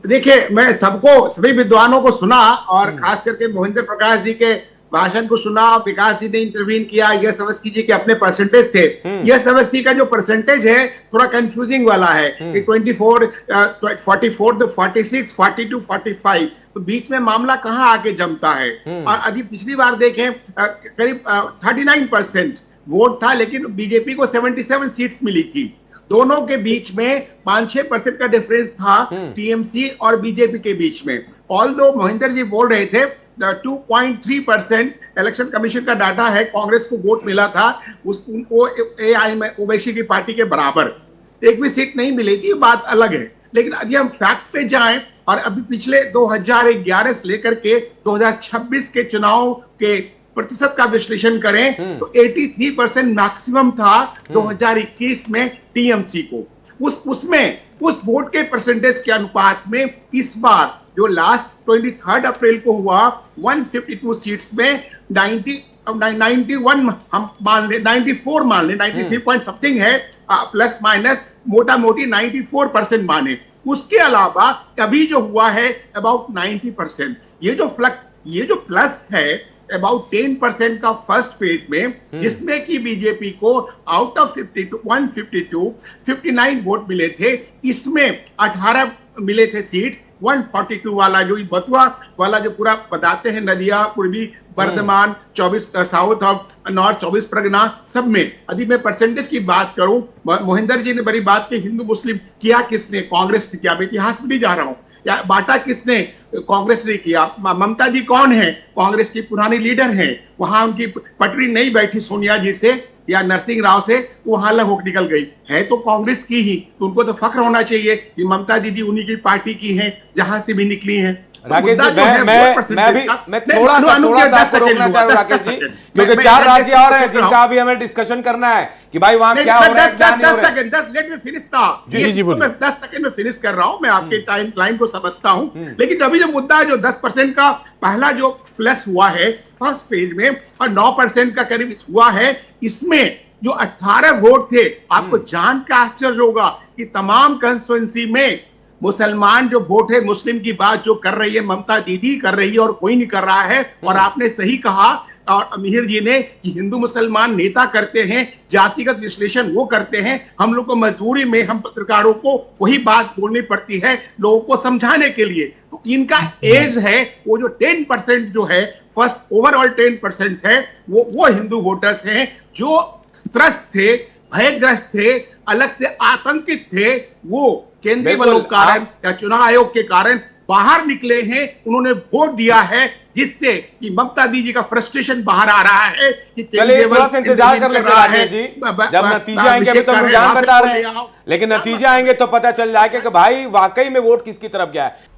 देखिए, मैं सभी विद्वानों को सुना और खास करके मोहिंदर प्रकाश जी के भाषण को सुना। विकास जी ने इंटरवीन किया। यह समझ कीजिए कि अपने परसेंटेज थे। यह समझ का जो परसेंटेज है थोड़ा कंफ्यूजिंग वाला है कि 24, 44, 46, 42, 45, तो बीच में मामला कहां आके जमता है। और अभी पिछली बार देखें करीब 39% वोट था, लेकिन बीजेपी को 77 सीट्स मिली थी। दोनों के बीच में 5-6% का डिफरेंस था टीएमसी और बीजेपी के बीच में। ऑल्दो मोहिंदर जी बोल रहे थे 2.3% इलेक्शन कमीशन का डाटा है, कांग्रेस को वोट मिला था उनको एआई में ओवैसी की पार्टी के बराबर। एक भी सीट नहीं मिलेगी, ये बात अलग है। लेकिन यदि हम फैक्ट पे जाएं और अभी पिछले 2011 से लेकर के 2026 के चुनाव के प्रतिशत का विश्लेषण करें तो 83% मैक्सिमम था 2021 में टीएमसी को। उसमें उस वोट के परसेंटेज के अनुपात में इस बार जो लास्ट 23 अप्रैल को हुआ 152 सीट्स में 91 हम मान ले, 94 मान ले, 93 पॉइंट समथिंग है, प्लस माइनस मोटा मोटी 94% माने। उसके अलावा अभी जो हुआ है अबाउट 90%। ये जो प्लस है अबाउट 10% का फर्स्ट फेज में, जिसमें कि बीजेपी को आउट ऑफ 152 59 वोट मिले थे। इसमें 18 मिले थे सीट्स। 142 वाला जो बतुआ वाला जो पूरा बताते हैं, नदिया, पूर्वी बर्धमान, 24 साउथ और नॉर्थ 24 परगना, सब में। यदि मैं परसेंटेज की बात करूं, मोहिंदर जी ने बड़ी बात की, हिंदू मुस्लिम किया किसने? कांग्रेस ने किया। मैं इतिहास में भी जा रहा हूं। या बांटा किसने? कांग्रेस ने किया। ममता जी कौन है? कांग्रेस की पुरानी लीडर हैं। वहां उनकी पटरी नहीं बैठी सोनिया जी से या नरसिंह राव से, वहां अलग होकर निकल गई है तो कांग्रेस की ही। तो उनको तो फख्र होना चाहिए कि ममता दीदी उन्हीं की पार्टी की हैं, जहां से भी निकली हैं। राकेश जी, मैं थोड़ा सा आपको रोकना चाह रहा हूं राकेश जी, क्योंकि 4 राज्य और हैं जिनका अभी हमें डिस्कशन करना है कि भाई वहां क्या हो रहा है, क्या नहीं हो रहा है। 10 सेकंड में फिनिश कर रहा हूं। मैं आपके टाइम लाइन को समझता हूं, लेकिन अभी जो मुद्दा है, जो 10% का पहला जो प्लस हुआ है फर्स्ट पेज में और 9% का करीब हुआ है, इसमें जो 18 वोट थे, आपको जान का आश्चर्य होगा कि तमाम कंस्टिट्यूएंसी में मुसलमान जो वोट है, मुस्लिम की बात जो कर रही है ममता दीदी कर रही है और कोई नहीं कर रहा है। और आपने सही कहा और मिहिर जी ने कि हिंदू मुसलमान नेता करते हैं, जातिगत विश्लेषण वो करते हैं। हम लोग को मजबूरी में, हम पत्रकारों को वही बात बोलनी पड़ती है लोगों को समझाने के लिए। तो इनका एज है वो जो 10% जो है, फर्स्ट ओवरऑल 10% है, वो हिंदू वोटर्स हैं जो त्रस्त थे, भयग्रस्त थे, अलग से आतंकित थे। वो केंद्रीय बलों के कारण या चुनाव आयोग के कारण बाहर निकले हैं। उन्होंने वोट दिया है, जिससे कि ममता दीदी का फ्रस्ट्रेशन बाहर आ रहा है कि चलिए थोड़ा सा इंतजार कर लेते हैं राकेश जी, जब नतीजे आएंगे। अभी तो रुझान बता रहे हैं, लेकिन नतीजे आएंगे तो पता चल जाएगा कि भाई वाकई में वोट किसकी तरफ गया है।